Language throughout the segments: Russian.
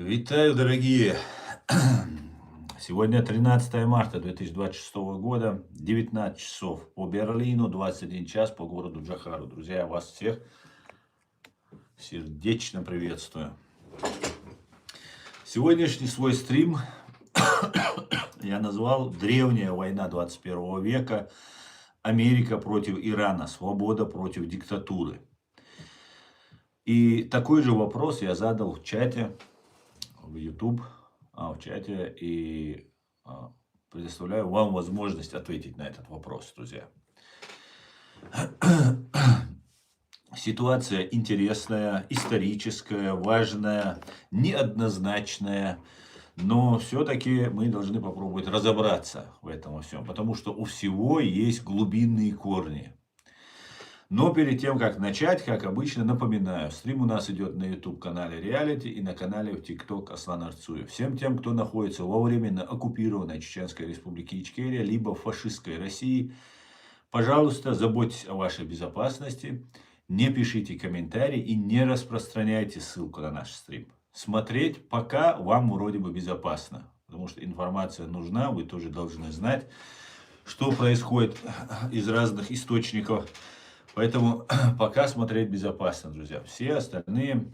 Витаю, дорогие! Сегодня 13 марта 2026 года, 19 часов по Берлину, 21 час по городу Джохару. Друзья, я вас всех сердечно приветствую. Сегодняшний свой стрим я назвал «Древняя война 21 века. Америка против Ирана. Свобода против диктатуры». И такой же вопрос я задал в чате, в YouTube, в чате, и предоставляю вам возможность ответить на этот вопрос, друзья. Ситуация интересная, историческая, важная, неоднозначная, но все-таки мы должны попробовать разобраться в этом всем, потому что у всего есть глубинные корни. Но перед тем, как начать, как обычно, напоминаю, стрим у нас идет на YouTube-канале Reality и на канале в TikTok Аслан Арцуев. Всем тем, кто находится во временно оккупированной Чеченской Республике Ичкерия, либо в фашистской России, пожалуйста, заботьтесь о вашей безопасности, не пишите комментарии и не распространяйте ссылку на наш стрим. Смотреть пока вам вроде бы безопасно, потому что информация нужна, вы тоже должны знать, что происходит из разных источников. Поэтому пока смотреть безопасно, друзья. Все остальные,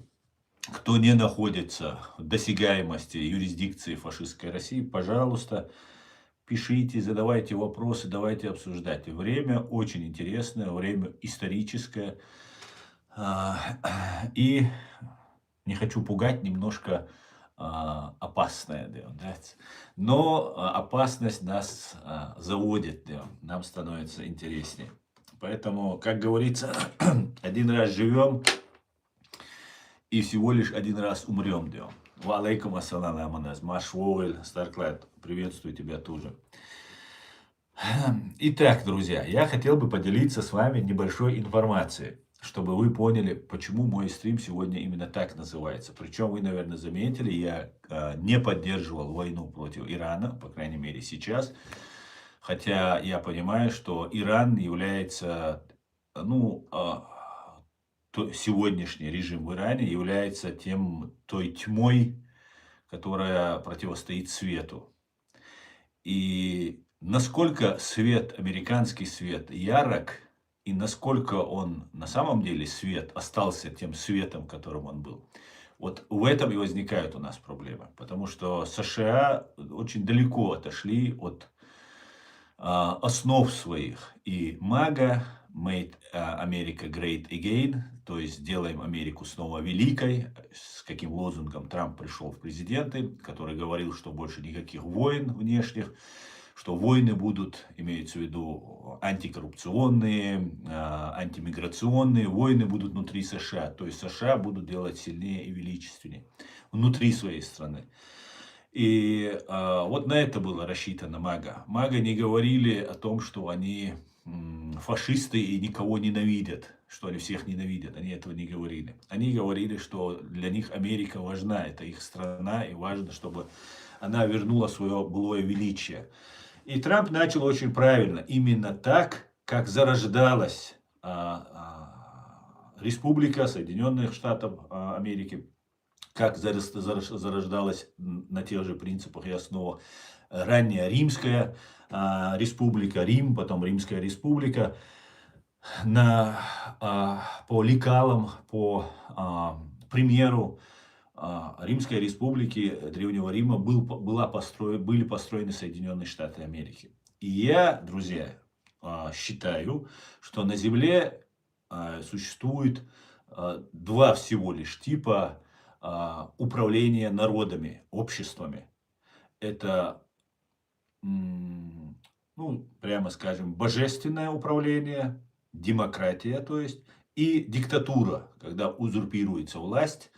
кто не находится в досягаемости юрисдикции фашистской России, пожалуйста, пишите, задавайте вопросы, давайте обсуждать. Время очень интересное, время историческое. И не хочу пугать, немножко опасное, да. Но опасность нас заводит, да. Нам становится интереснее. Поэтому, как говорится, один раз живем и всего лишь один раз умрем. Ва алейкум ассалам аманаз. Маш Вовель, Старклайд, приветствую тебя тоже. Итак, друзья, я хотел бы поделиться с вами небольшой информацией, чтобы вы поняли, почему мой стрим сегодня именно так называется. Причем вы, наверное, заметили, я не поддерживал войну против Ирана, по крайней мере сейчас. Хотя я понимаю, что Иран является, сегодняшний режим в Иране является той тьмой, которая противостоит свету. И насколько свет, американский свет, ярок, и насколько он на самом деле свет остался тем светом, которым он был. Вот в этом и возникают у нас проблемы. Потому что США очень далеко отошли от основ своих. И МАГА, Make America Great Again, то есть сделаем Америку снова великой, с каким лозунгом Трамп пришел в президенты, который говорил, что больше никаких войн внешних, что войны будут, имеется в виду антикоррупционные, антимиграционные, войны будут внутри США, то есть США будут делать сильнее и величественнее внутри своей страны. И вот на это было рассчитано МАГА. МАГА не говорили о том, что они фашисты и никого ненавидят, что они всех ненавидят. Они этого не говорили. Они говорили, что для них Америка важна, это их страна, и важно, чтобы она вернула свое былое величие. И Трамп начал очень правильно, именно так, как зарождалась Республика Соединенных Штатов Америки, как зарождалась на тех же принципах и основах ранняя Римская республика, Рим, потом Римская республика. По лекалам, по примеру Римской республики Древнего Рима были построены Соединенные Штаты Америки. И я, друзья, считаю, что на Земле существует два всего лишь типа управления народами, обществами. Это, прямо скажем, божественное управление, демократия, то есть, и диктатура, когда узурпируется власть.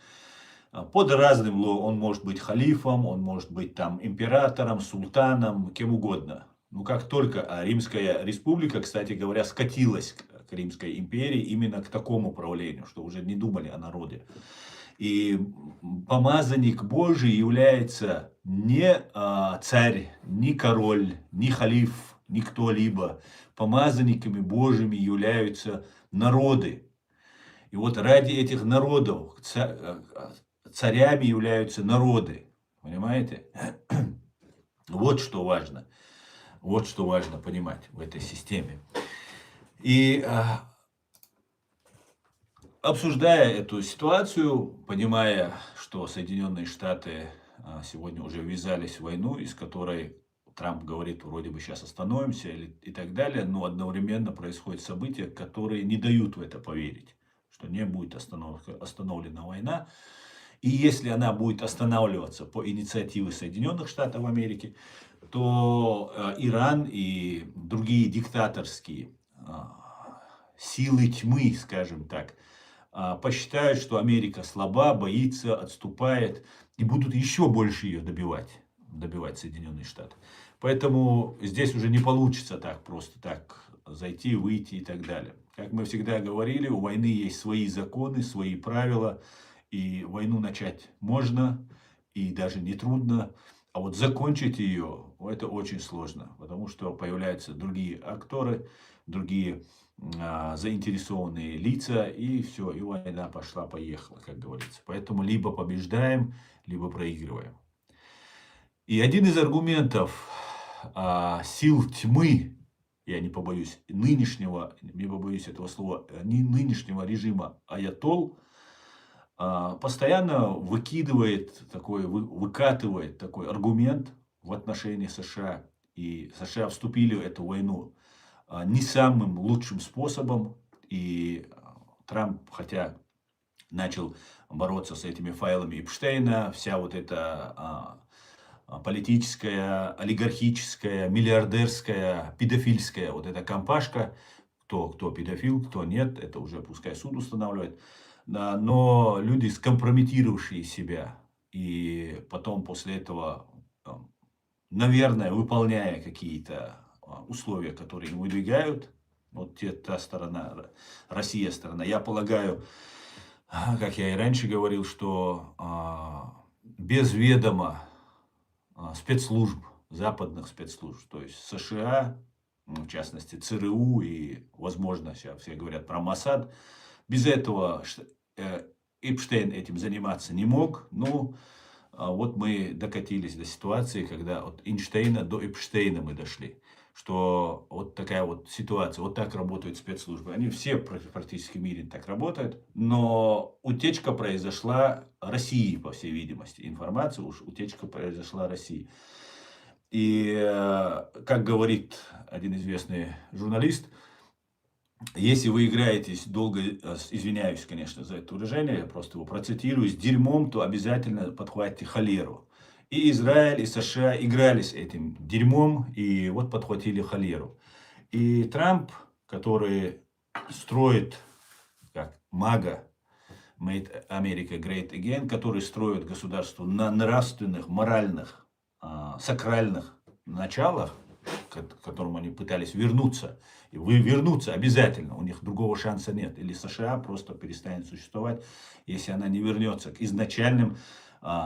Под разным он может быть халифом, он может быть там императором, султаном, кем угодно. Но как только Римская республика, кстати говоря, скатилась к Римской империи именно к такому управлению, что уже не думали о народе. И помазанник Божий является не царь, не король, не халиф, не кто-либо. Помазанниками Божьими являются народы. И вот ради этих народов царями являются народы. Понимаете? Вот что важно. Вот что важно понимать в этой системе. И обсуждая эту ситуацию, понимая, что Соединенные Штаты сегодня уже ввязались в войну, из которой Трамп говорит, вроде бы сейчас остановимся и так далее, но одновременно происходят события, которые не дают в это поверить, что не будет остановлена война. И если она будет останавливаться по инициативе Соединенных Штатов Америки, то Иран и другие диктаторские силы тьмы, скажем так, посчитают, что Америка слаба, боится, отступает, и будут еще больше ее добивать Соединенные Штаты. Поэтому здесь уже не получится так просто так зайти, выйти и так далее. Как мы всегда говорили, у войны есть свои законы, свои правила, и войну начать можно, и даже не трудно, а вот закончить ее, это очень сложно, потому что появляются другие акторы, другие заинтересованные лица, и все, и война пошла-поехала, как говорится. Поэтому либо побеждаем, либо проигрываем. И один из аргументов сил тьмы, я не побоюсь этого слова, нынешнего режима аятолл, постоянно выкатывает такой аргумент в отношении США. И США вступили в эту войну не самым лучшим способом. И Трамп, хотя начал бороться с этими файлами Эпштейна, вся вот эта политическая, олигархическая, миллиардерская, педофильская вот эта компашка, кто педофил, кто нет, это уже пускай суд устанавливает. Да, но люди, скомпрометировавшие себя, и потом после этого, наверное, выполняя какие-то условия, которые им выдвигают, вот та сторона, Россия сторона, я полагаю, как я и раньше говорил, что без ведома спецслужб, западных спецслужб, то есть США, в частности ЦРУ и, возможно, сейчас все говорят про Моссад, без этого Эпштейн этим заниматься не мог. Ну, вот мы докатились до ситуации, когда от Эйнштейна до Эпштейна мы дошли. Что вот такая вот ситуация, вот так работают спецслужбы. Они все практически в мире так работают. Но утечка произошла России, по всей видимости. Информация, утечка произошла России. И, как говорит один известный журналист, если вы играетесь долго, извиняюсь, конечно, за это выражение, я просто его процитирую, с дерьмом, то обязательно подхватите холеру. И Израиль, и США игрались этим дерьмом, и вот подхватили холеру. И Трамп, который строит, как мага, Made America Great Again, который строит государство на нравственных, моральных, сакральных началах, к которому они пытались вернуться. И вернуться обязательно, у них другого шанса нет. Или США просто перестанет существовать, если она не вернется к изначальным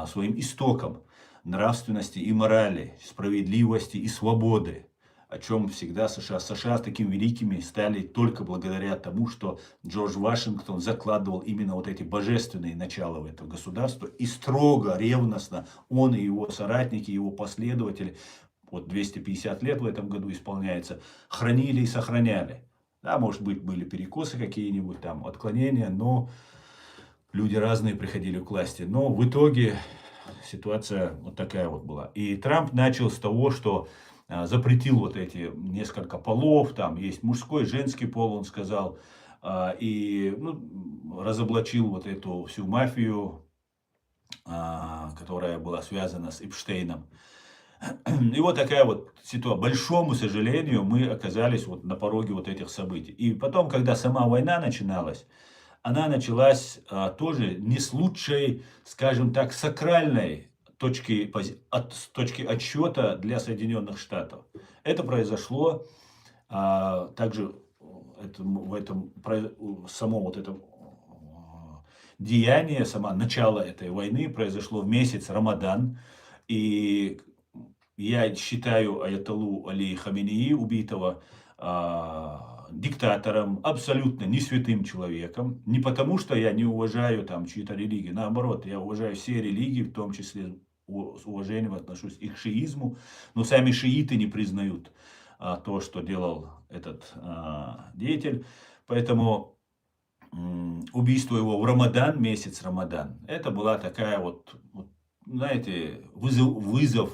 своим истокам нравственности и морали, справедливости и свободы. О чем всегда США такими великими стали только благодаря тому, что Джордж Вашингтон закладывал именно вот эти божественные начала в это государство. И строго, ревностно он и его соратники, его последователи, вот 250 лет в этом году исполняется, хранили и сохраняли. Да, может быть, были перекосы какие-нибудь там, отклонения, но люди разные приходили к власти. Но в итоге ситуация вот такая вот была. И Трамп начал с того, что запретил вот эти несколько полов, там есть мужской, женский пол, он сказал, и разоблачил вот эту всю мафию, которая была связана с Эпштейном. И вот такая вот ситуация. Большому сожалению, мы оказались вот на пороге вот этих событий. И потом, когда сама война начиналась, она началась тоже не с лучшей, скажем так, сакральной точки отсчета для Соединенных Штатов. Это произошло также само вот это деяние, начало этой войны произошло в месяц Рамадан. И я считаю аятоллу Али Хаменеи, убитого, диктатором, абсолютно не святым человеком. Не потому, что я не уважаю там чьи-то религии. Наоборот, я уважаю все религии, в том числе с уважением отношусь и к шиизму. Но сами шииты не признают то, что делал этот деятель. Поэтому убийство его в Рамадан, месяц Рамадан, это была такая вот знаете, вызов,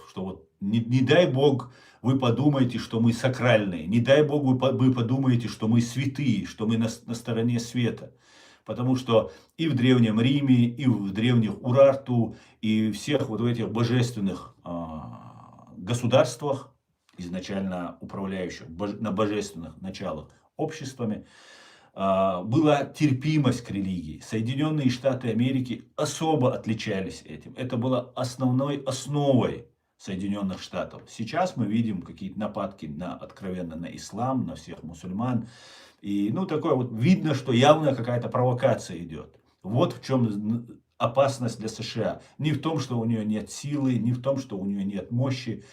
что вот не дай Бог вы подумаете, что мы сакральные, не дай Бог вы подумаете, что мы святые, что мы на стороне света. Потому что и в Древнем Риме, и в древних Урарту, и всех вот в этих божественных государствах, изначально управляющих на божественных началах обществами, была терпимость к религии. Соединенные Штаты Америки особо отличались этим. Это было основной основой Соединенных Штатов. Сейчас мы видим какие-то нападки откровенно на ислам, на всех мусульман. И такое вот видно, что явно какая-то провокация идет. Вот в чем опасность для США. Не в том, что у нее нет силы, не в том, что у нее нет мощи.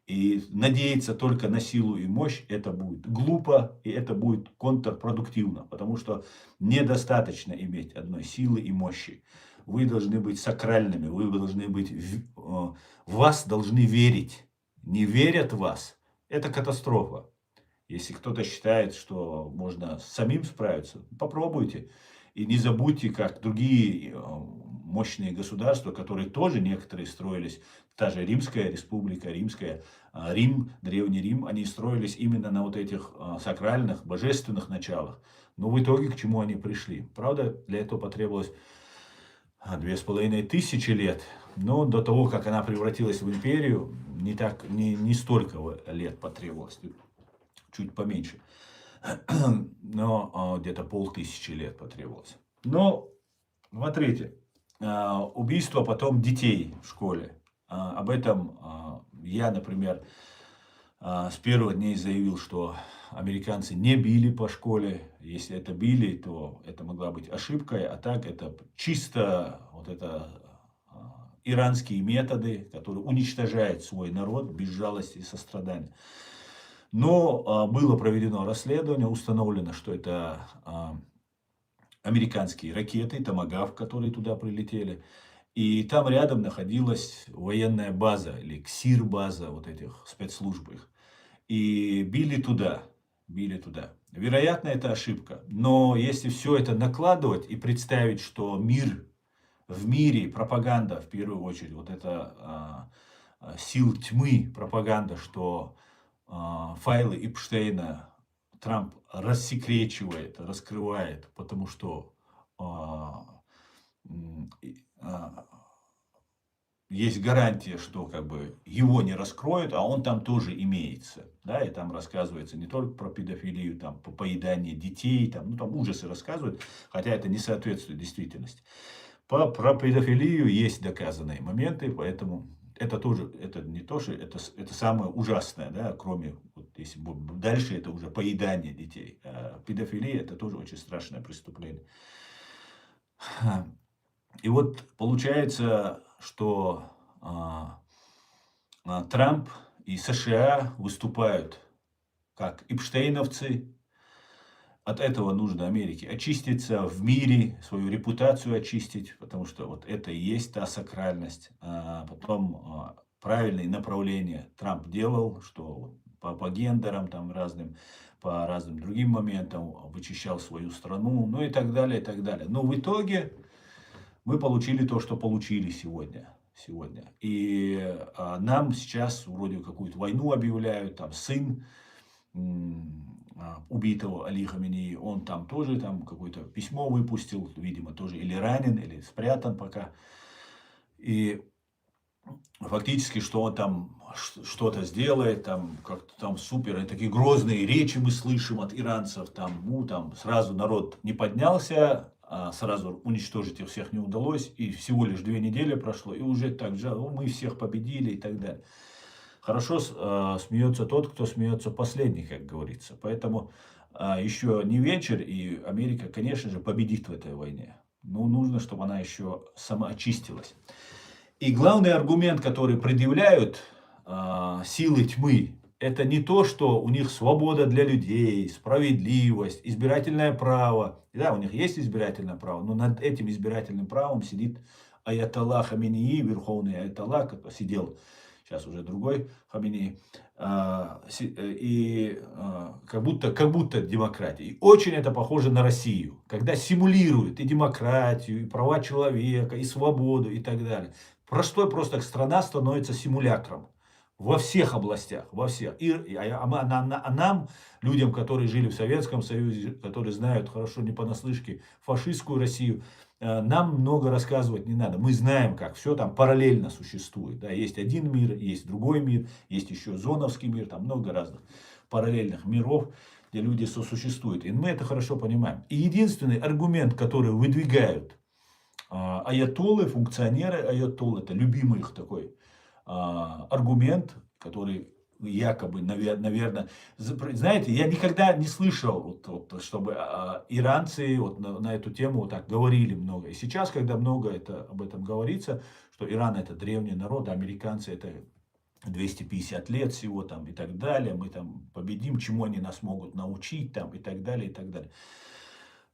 И надеяться только на силу и мощь, это будет глупо и это будет контрпродуктивно. Потому что недостаточно иметь одной силы и мощи. Вы должны быть сакральными, вы должны быть, в вас должны верить. Не верят в вас, это катастрофа. Если кто-то считает, что можно самим справиться, попробуйте. И не забудьте, как другие мощные государства, которые тоже некоторые строились, та же Римская республика, Рим, Древний Рим, они строились именно на вот этих сакральных, божественных началах. Но в итоге к чему они пришли? Правда, для этого потребовалось 2500 лет. Но до того, как она превратилась в империю, не столько лет потребовалось, чуть поменьше. Но где-то 500 лет потребовалось. Но, смотрите, убийство потом детей в школе. Об этом я, например, с первых дней заявил, что американцы не били по школе. Если это били, то это могла быть ошибкой. А так это чисто иранские методы, которые уничтожают свой народ без жалости и сострадания. Но было проведено расследование, установлено, что это американские ракеты, томагавк, которые туда прилетели. И там рядом находилась военная база, или КСИР-база вот этих спецслужб их. И били туда. Вероятно, это ошибка. Но если все это накладывать и представить, что в мире пропаганда, в первую очередь, вот это сил тьмы пропаганда, что файлы Эпштейна Трамп рассекречивает, раскрывает, потому что есть гарантия, что его не раскроют, а он там тоже имеется. Да, и там рассказывается не только про педофилию, там, по поеданию детей, там ужасы рассказывают, хотя это не соответствует действительности. Про педофилию есть доказанные моменты, поэтому это не то, что это самое ужасное, да, кроме, если дальше это уже поедание детей. А педофилия это тоже очень страшное преступление. И вот получается, что Трамп и США выступают как эпштейновцы. От этого нужно Америке очиститься в мире, свою репутацию очистить, потому что вот это и есть та сакральность. Потом правильные направления Трамп делал, что по гендерам там разным, по разным другим моментам вычищал свою страну, ну и так далее, и так далее. Но в итоге мы получили то, что получили сегодня. И нам сейчас вроде какую-то войну объявляют, там сын убитого Али Хаменеи, он там тоже какое-то письмо выпустил, видимо, тоже или ранен, или спрятан пока. И фактически, что он там что-то сделает, там как-то там супер, и такие грозные речи мы слышим от иранцев, там сразу народ не поднялся, сразу уничтожить их всех не удалось, и всего лишь 2 недели прошло, и уже так же, мы всех победили и так далее. Хорошо смеется тот, кто смеется последний, как говорится. Поэтому еще не вечер, и Америка, конечно же, победит в этой войне. Но нужно, чтобы она еще сама очистилась. И главный аргумент, который предъявляют силы тьмы это не то, что у них свобода для людей, справедливость, избирательное право. Да, у них есть избирательное право, но над этим избирательным правом сидит аятолла Хаменеи, верховный аятолла, который сидел, сейчас уже другой Хаменеи, как будто демократия. И очень это похоже на Россию, когда симулируют и демократию, и права человека, и свободу, и так далее. Простой просто страна становится симулякром. Во всех областях, во всех. А нам, людям, которые жили в Советском Союзе, которые знают хорошо не понаслышке фашистскую Россию, нам много рассказывать не надо. Мы знаем, как все там параллельно существует. Да, есть один мир, есть другой мир, есть еще зоновский мир, там много разных параллельных миров, где люди сосуществуют. И мы это хорошо понимаем. И единственный аргумент, который выдвигают аятоллы, функционеры аятолл, это любимый их такой аргумент, который якобы, наверное, знаете, я никогда не слышал, чтобы иранцы на эту тему вот так говорили много. И сейчас, когда много об этом говорится, что Иран это древний народ, а американцы это 250 лет всего там и так далее, мы там победим, чему они нас могут научить там и так далее, и так далее.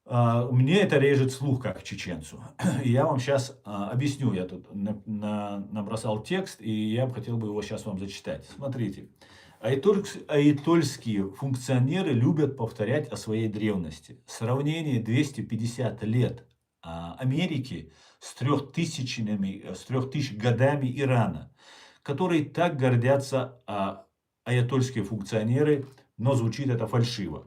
Мне это режет слух, как чеченцу. И я вам сейчас объясню. Я тут набросал текст, и я хотел бы его сейчас вам зачитать. Смотрите. Аятольские функционеры любят повторять о своей древности. Сравнение 250 лет Америки с 3000 годами Ирана, которые так гордятся аятольские функционеры, но звучит это фальшиво.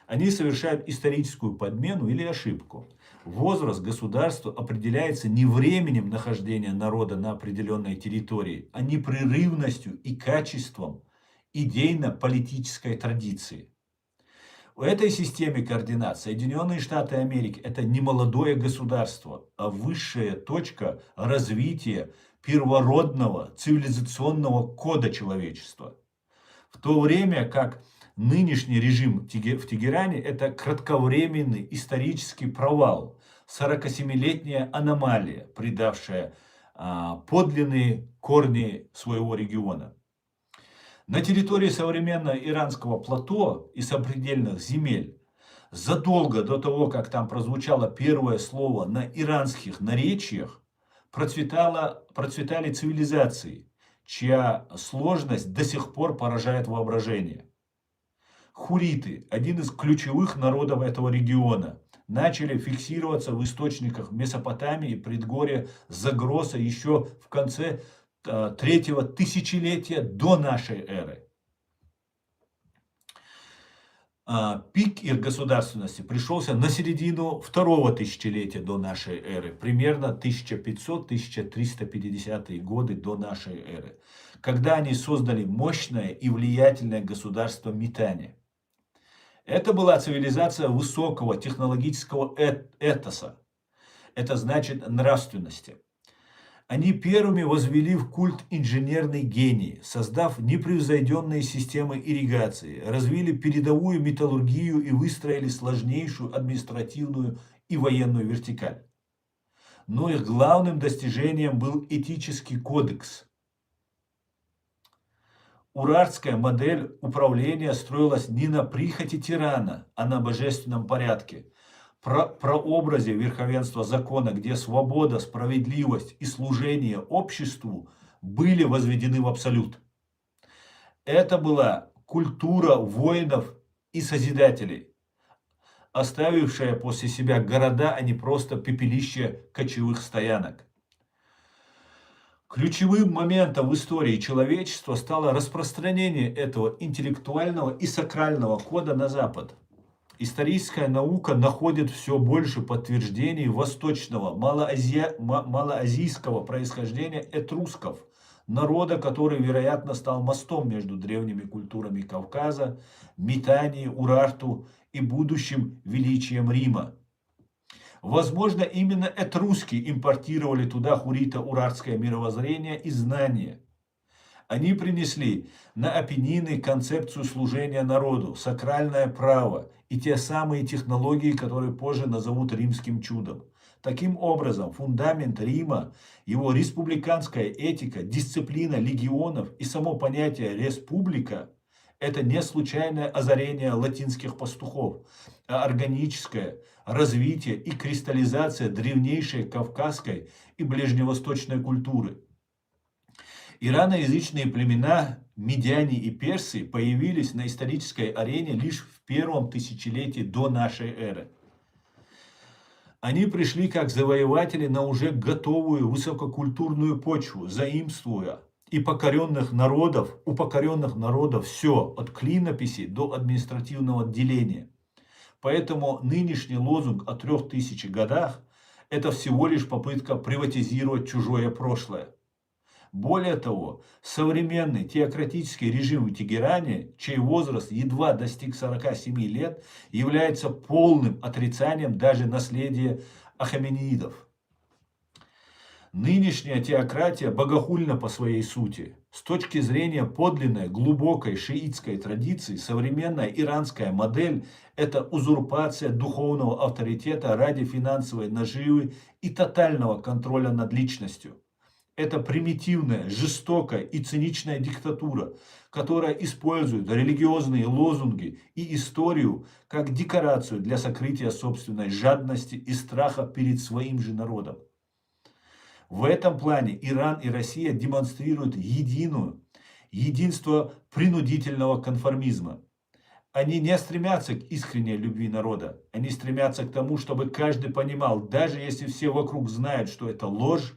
Они совершают историческую подмену или ошибку. Возраст государства определяется не временем нахождения народа на определенной территории, а непрерывностью и качеством идейно-политической традиции. В этой системе координат Соединенные Штаты Америки – это не молодое государство, а высшая точка развития первородного цивилизационного кода человечества. В то время как нынешний режим в Тегеране – это кратковременный исторический провал, 47-летняя аномалия, предавшая подлинные корни своего региона. На территории современного иранского плато и сопредельных земель, задолго до того, как там прозвучало первое слово на иранских наречиях, процветали цивилизации, чья сложность до сих пор поражает воображение. Хуриты, один из ключевых народов этого региона, начали фиксироваться в источниках Месопотамии и предгорья Загроса еще в конце третьего тысячелетия до нашей эры. Пик их государственности пришелся на середину второго тысячелетия до нашей эры, примерно 1500-1350 годы до нашей эры, когда они создали мощное и влиятельное государство Митане. Это была цивилизация высокого технологического этоса, это значит нравственности. Они первыми возвели в культ инженерный гений, создав непревзойденные системы ирригации, развили передовую металлургию и выстроили сложнейшую административную и военную вертикаль. Но их главным достижением был этический кодекс. Урартская модель управления строилась не на прихоти тирана, а на божественном порядке. Прообразе верховенства закона, где свобода, справедливость и служение обществу были возведены в абсолют. Это была культура воинов и созидателей, оставившая после себя города, а не просто пепелище кочевых стоянок. Ключевым моментом в истории человечества стало распространение этого интеллектуального и сакрального кода на Запад. Историческая наука находит все больше подтверждений восточного, малоазийского происхождения этрусков, народа, который, вероятно, стал мостом между древними культурами Кавказа, Митании, Урарту и будущим величием Рима. Возможно, именно этруски импортировали туда хурито-урартское мировоззрение и знания. Они принесли на Апеннины концепцию служения народу, сакральное право и те самые технологии, которые позже назовут римским чудом. Таким образом, фундамент Рима, его республиканская этика, дисциплина легионов и само понятие республика Это не случайное озарение латинских пастухов, а органическое развитие и кристаллизация древнейшей кавказской и ближневосточной культуры. Ираноязычные племена медяне и персы появились на исторической арене лишь в первом тысячелетии до нашей эры. Они пришли как завоеватели на уже готовую высококультурную почву, заимствуя у покоренных народов все, от клинописи до административного деления. Поэтому нынешний лозунг о 3000 годах – это всего лишь попытка приватизировать чужое прошлое. Более того, современный теократический режим в Тегеране, чей возраст едва достиг 47 лет, является полным отрицанием даже наследия ахаменидов. Нынешняя теократия богохульна по своей сути. С точки зрения подлинной, глубокой шиитской традиции, современная иранская модель – это узурпация духовного авторитета ради финансовой наживы и тотального контроля над личностью. Это примитивная, жестокая и циничная диктатура, которая использует религиозные лозунги и историю как декорацию для сокрытия собственной жадности и страха перед своим же народом. В этом плане Иран и Россия демонстрируют единство принудительного конформизма. Они не стремятся к искренней любви народа. Они стремятся к тому, чтобы каждый понимал, даже если все вокруг знают, что это ложь,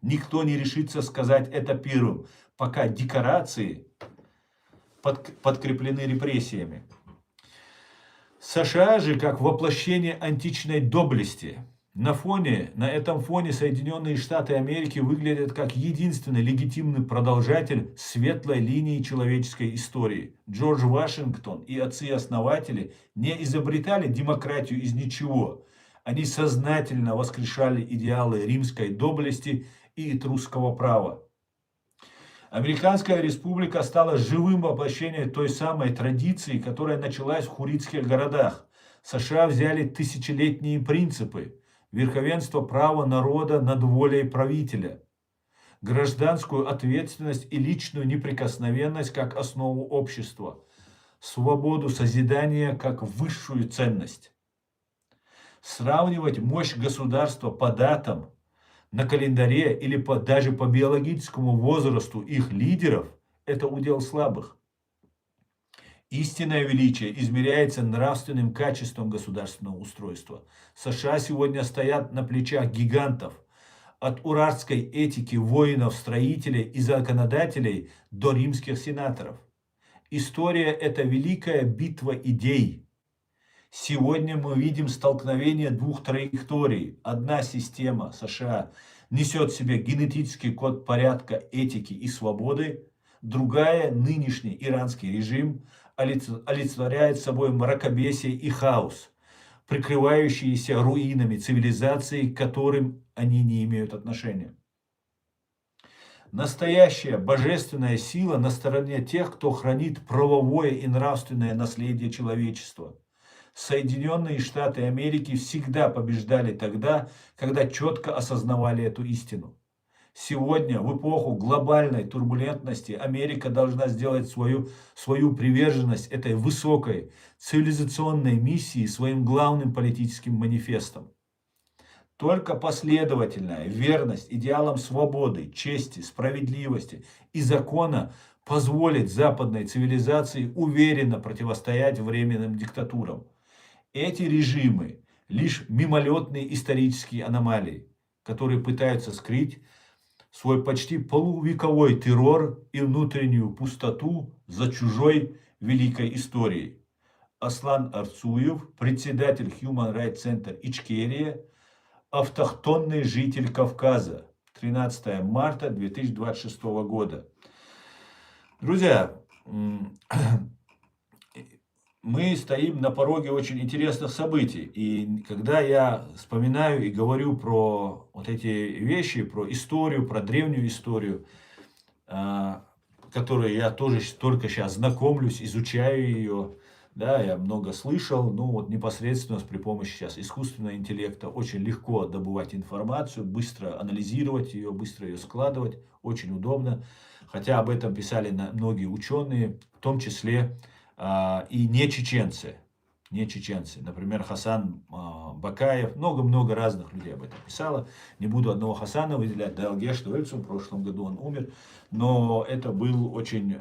никто не решится сказать это первым, пока декорации подкреплены репрессиями. США же как воплощение античной доблести. На этом фоне Соединенные Штаты Америки выглядят как единственный легитимный продолжатель светлой линии человеческой истории. Джордж Вашингтон и отцы-основатели не изобретали демократию из ничего. Они сознательно воскрешали идеалы римской доблести и этрусского права. Американская республика стала живым воплощением той самой традиции, которая началась в хурритских городах. США взяли тысячелетние принципы: верховенство права народа над волей правителя, гражданскую ответственность и личную неприкосновенность как основу общества, свободу созидания как высшую ценность. Сравнивать мощь государства по датам на календаре или даже по биологическому возрасту их лидеров – это удел слабых. Истинное величие измеряется нравственным качеством государственного устройства. США сегодня стоят на плечах гигантов. От урартской этики воинов, строителей и законодателей до римских сенаторов. История – это великая битва идей. Сегодня мы видим столкновение двух траекторий. Одна система США несет в себе генетический код порядка, этики и свободы. Другая, нынешний иранский режим, олицетворяет собой мракобесие и хаос, прикрывающиеся руинами цивилизации, к которым они не имеют отношения. Настоящая божественная сила на стороне тех, кто хранит правовое и нравственное наследие человечества. Соединенные Штаты Америки всегда побеждали тогда, когда четко осознавали эту истину. Сегодня, в эпоху глобальной турбулентности, Америка должна сделать свою приверженность этой высокой цивилизационной миссии своим главным политическим манифестом. Только последовательная верность идеалам свободы, чести, справедливости и закона позволит западной цивилизации уверенно противостоять временным диктатурам. Эти режимы лишь мимолетные исторические аномалии, которые пытаются скрыть свой почти полувековой террор и внутреннюю пустоту за чужой великой историей. Аслан Арцуев, председатель Human Rights Center Ичкерия, автохтонный житель Кавказа, 13 марта 2026 года. Друзья, мы стоим на пороге очень интересных событий. И когда я вспоминаю и говорю про вот эти вещи, про историю, про древнюю историю, которой я тоже только сейчас знакомлюсь, изучаю ее, Да, я много слышал, ну вот непосредственно при помощи сейчас искусственного интеллекта очень легко добывать информацию, быстро анализировать ее, быстро ее складывать, очень удобно. Хотя об этом писали многие ученые, в том числе и не чеченцы. Не чеченцы. Например, Хасан Бакаев, много-много разных людей об этом писало. Не буду одного Хасана выделять, Далгеш Туэльцу, в прошлом году он умер. Но это был очень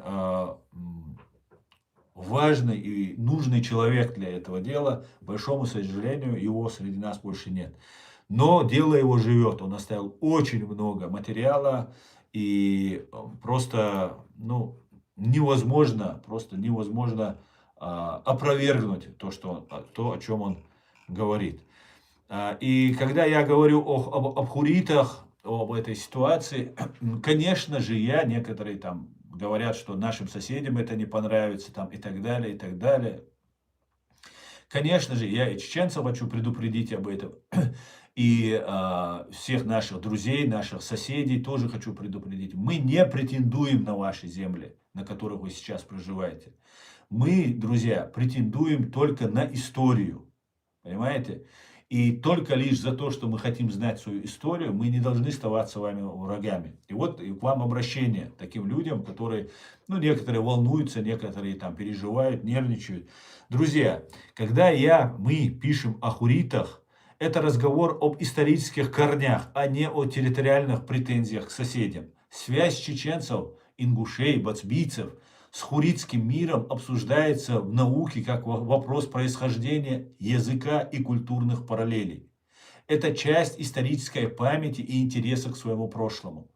важный и нужный человек для этого дела. К большому сожалению, его среди нас больше нет. Но дело его живет. Он оставил очень много материала. И просто невозможно опровергнуть то, о чем он говорит. И когда я говорю об хуритах, об этой ситуации, конечно же, некоторые там говорят, что нашим соседям это не понравится, там, и так далее, и так далее. Конечно же, я и чеченцев хочу предупредить об этом, и всех наших друзей, наших соседей тоже хочу предупредить. Мы не претендуем на ваши земли, на которых вы сейчас проживаете. Мы, друзья, претендуем только на историю. Понимаете? И только лишь за то, что мы хотим знать свою историю, мы не должны оставаться с вами врагами. И вот и к вам обращение таким людям, которые, некоторые волнуются, некоторые там переживают, нервничают. Друзья, когда мы пишем о хуритах, это разговор об исторических корнях, а не о территориальных претензиях к соседям. Связь чеченцев, ингушей, бацбийцев с хуритским миром обсуждается в науке как вопрос происхождения языка и культурных параллелей. Это часть исторической памяти и интереса к своему прошлому.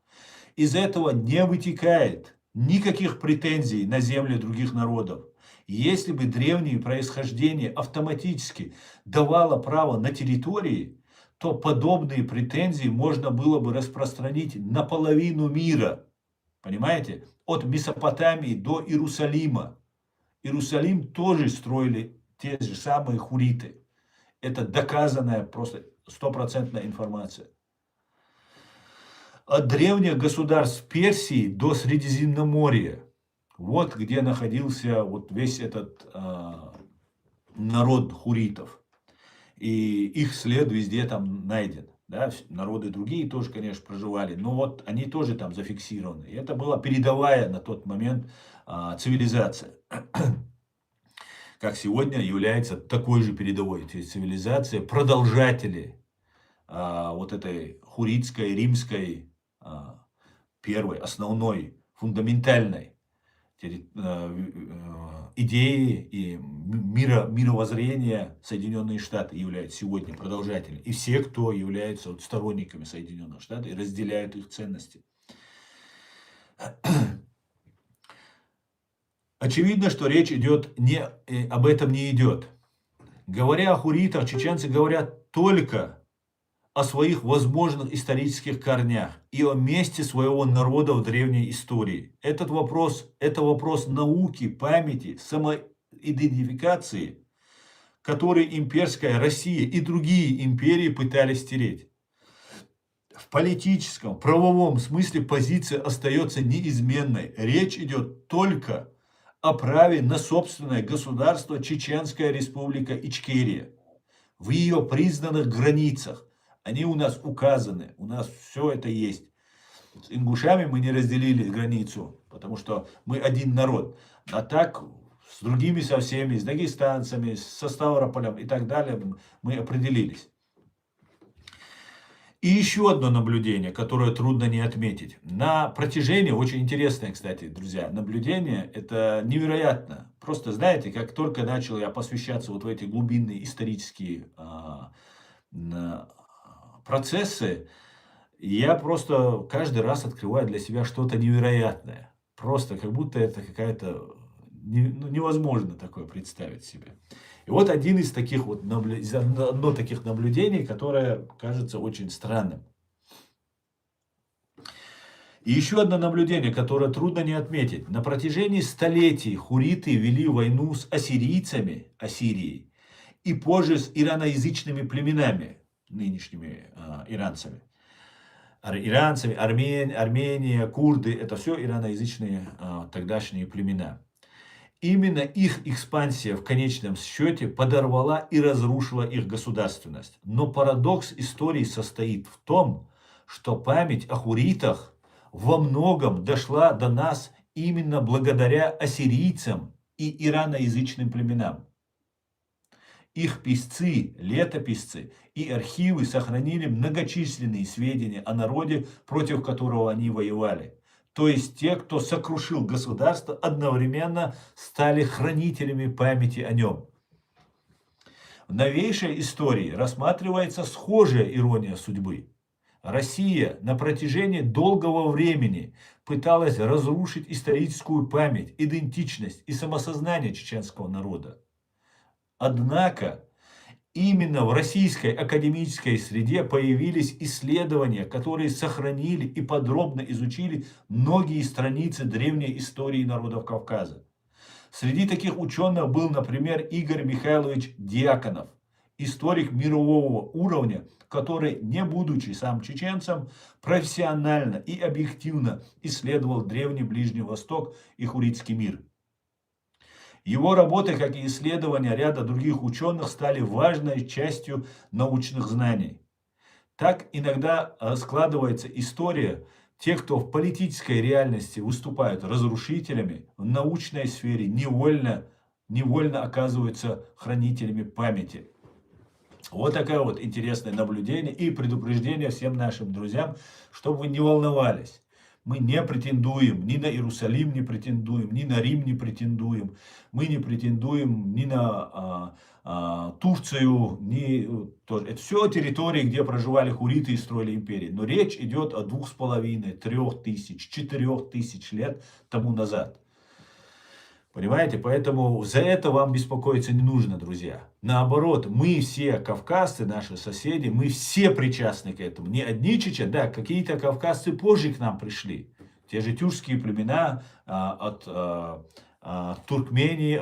Из этого не вытекает никаких претензий на земли других народов. Если бы древнее происхождение автоматически давало право на территории, то подобные претензии можно было бы распространить на половину мира. Понимаете? От Месопотамии до Иерусалима. Иерусалим тоже строили те же самые хуриты. Это доказанная просто стопроцентная информация. От древних государств Персии до Средиземноморья. Вот где находился вот весь этот народ хуритов. И их след везде там найден. Да, народы другие тоже, конечно, проживали, но вот они тоже там зафиксированы. И это была передовая на тот момент цивилизация. Как сегодня является такой же передовой цивилизацией продолжатели вот этой хуритской, римской, первой, основной, фундаментальной идеи и мировоззрения Соединенные Штаты являются сегодня продолжателями. И все, кто являются сторонниками Соединенных Штатов и разделяют их ценности. Очевидно, что речь об этом не идет. Говоря о хуритах, чеченцы говорят только о своих возможных исторических корнях и о месте своего народа в древней истории. Это вопрос науки, памяти, самоидентификации, который имперская Россия и другие империи пытались стереть. В политическом, правовом смысле позиция остается неизменной. Речь идет только о праве на собственное государство Чеченская республика Ичкерия в ее признанных границах. Они у нас указаны, у нас все это есть. С ингушами мы не разделили границу, потому что мы один народ. А так с другими со всеми, с дагестанцами, со Ставрополем и так далее мы определились. И еще одно наблюдение, которое трудно не отметить. На протяжении, очень интересное, кстати, друзья, наблюдение, это невероятно. Просто знаете, как только начал я посвящаться вот в эти глубинные исторические процессы, я просто каждый раз открываю для себя что-то невероятное. Просто как будто это какая-то... невозможно такое представить себе. И вот одно из таких наблюдений, которое кажется очень странным. И еще одно наблюдение, которое трудно не отметить. На протяжении столетий хуриты вели войну с ассирийцами, Ассирией, и позже с ираноязычными племенами, нынешними иранцами. Армения, курды, это все ираноязычные тогдашние племена. Именно их экспансия в конечном счете подорвала и разрушила их государственность. Но парадокс истории состоит в том, что память о хурритах во многом дошла до нас именно благодаря ассирийцам и ираноязычным племенам. Их писцы, летописцы и архивы сохранили многочисленные сведения о народе, против которого они воевали. То есть те, кто сокрушил государство, одновременно стали хранителями памяти о нем. В новейшей истории рассматривается схожая ирония судьбы. Россия на протяжении долгого времени пыталась разрушить историческую память, идентичность и самосознание чеченского народа. Однако именно в российской академической среде появились исследования, которые сохранили и подробно изучили многие страницы древней истории народов Кавказа. Среди таких ученых был, например, Игорь Михайлович Дьяконов, историк мирового уровня, который, не будучи сам чеченцем, профессионально и объективно исследовал Древний Ближний Восток и хурритский мир. Его работы, как и исследования ряда других ученых, стали важной частью научных знаний. Так иногда складывается история. Те, кто в политической реальности выступают разрушителями, в научной сфере невольно оказываются хранителями памяти. Вот такое вот интересное наблюдение и предупреждение всем нашим друзьям, чтобы вы не волновались. Мы не претендуем, ни на Иерусалим не претендуем, ни на Рим не претендуем. Мы не претендуем ни на Турцию, это все территории, где проживали хурриты и строили империи. Но речь идет о 2500, 3000, 4000 лет тому назад. Понимаете? Поэтому за это вам беспокоиться не нужно, друзья. Наоборот, мы все кавказцы, наши соседи, мы все причастны к этому. Не одни чеченцы, да, какие-то кавказцы позже к нам пришли. Те же тюркские племена от Туркмении,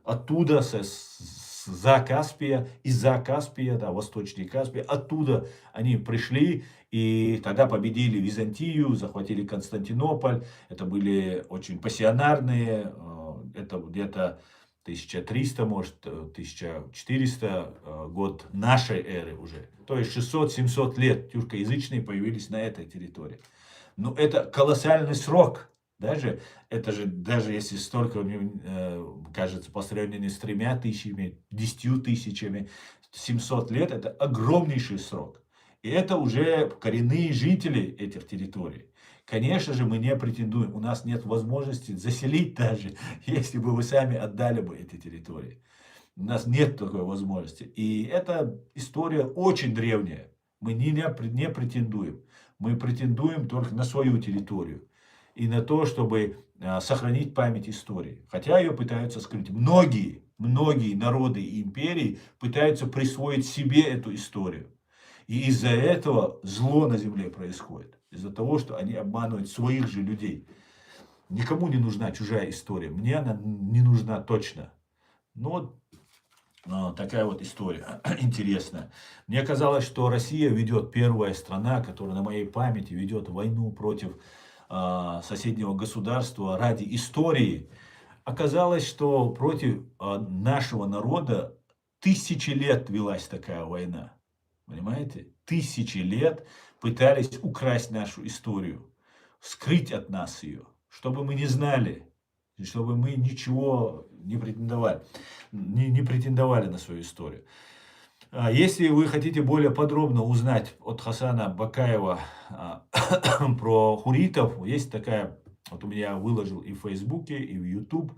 оттуда, за Каспия, из-за Каспия, да, восточнее Каспия, оттуда они пришли и тогда победили Византию, захватили Константинополь. Это были очень пассионарные, это где-то 1300, может, 1400 год нашей эры уже. То есть 600-700 лет тюркоязычные появились на этой территории. Но это колоссальный срок. Даже если столько, кажется, по сравнению с 3000, 10 тысячами, 700 лет, это огромнейший срок. И это уже коренные жители этих территорий. Конечно же, мы не претендуем, у нас нет возможности заселить даже, если бы вы сами отдали бы эти территории. У нас нет такой возможности. И эта история очень древняя. Мы не претендуем. Мы претендуем только на свою территорию. И на то, чтобы сохранить память истории. Хотя ее пытаются скрыть. Многие народы и империи пытаются присвоить себе эту историю. И из-за этого зло на земле происходит. Из-за того, что они обманывают своих же людей. Никому не нужна чужая история. Мне она не нужна точно. Ну вот такая вот история интересная. Мне казалось, что Россия ведет, первая страна, которая на моей памяти ведет войну против соседнего государства ради истории. Оказалось, что против нашего народа 1000 лет велась такая война. Понимаете? 1000 лет пытались украсть нашу историю, скрыть от нас ее, чтобы мы не знали, чтобы мы ничего не претендовали, не претендовали на свою историю. Если вы хотите более подробно узнать от Хасана Бакаева про хурритов, есть такая, вот у меня выложил и в Фейсбуке, и в YouTube,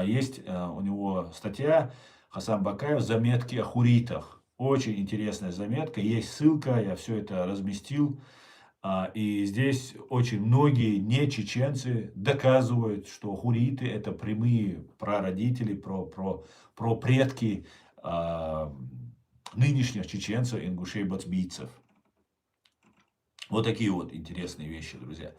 есть у него статья Хасан Бакаев «Заметки о хурритах». Очень интересная заметка, есть ссылка, я все это разместил. И здесь очень многие не чеченцы доказывают, что хурриты это прямые прародители, про предки нынешних чеченцев, ингушей, бацбийцев. Вот такие вот интересные вещи, друзья.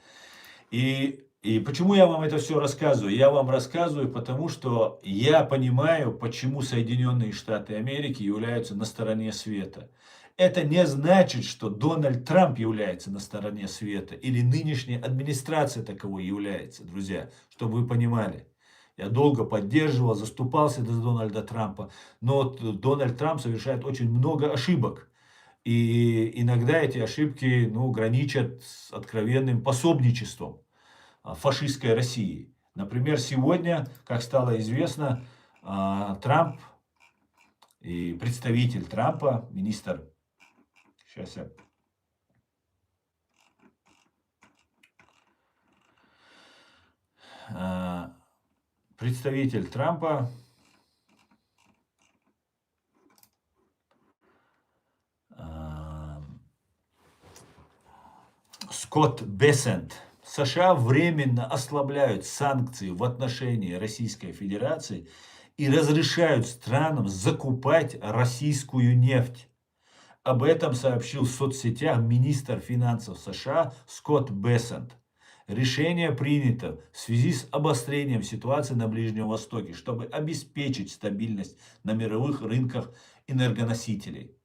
И почему я вам это все рассказываю? Я вам рассказываю, потому что я понимаю, почему Соединенные Штаты Америки являются на стороне света. Это не значит, что Дональд Трамп является на стороне света или нынешняя администрация таковой является, друзья, чтобы вы понимали. Я долго поддерживал, заступался за Дональда Трампа. Но Дональд Трамп совершает очень много ошибок. И иногда эти ошибки, ну, граничат с откровенным пособничеством фашистской России. Например, сегодня, как стало известно, Трамп и представитель Трампа, министр, сейчас я, представитель Трампа Скотт Бессент. США временно ослабляют санкции в отношении Российской Федерации и разрешают странам закупать российскую нефть. Об этом сообщил в соцсетях министр финансов США Скотт Бессент. Решение принято в связи с обострением ситуации на Ближнем Востоке, чтобы обеспечить стабильность на мировых рынках энергоносителей.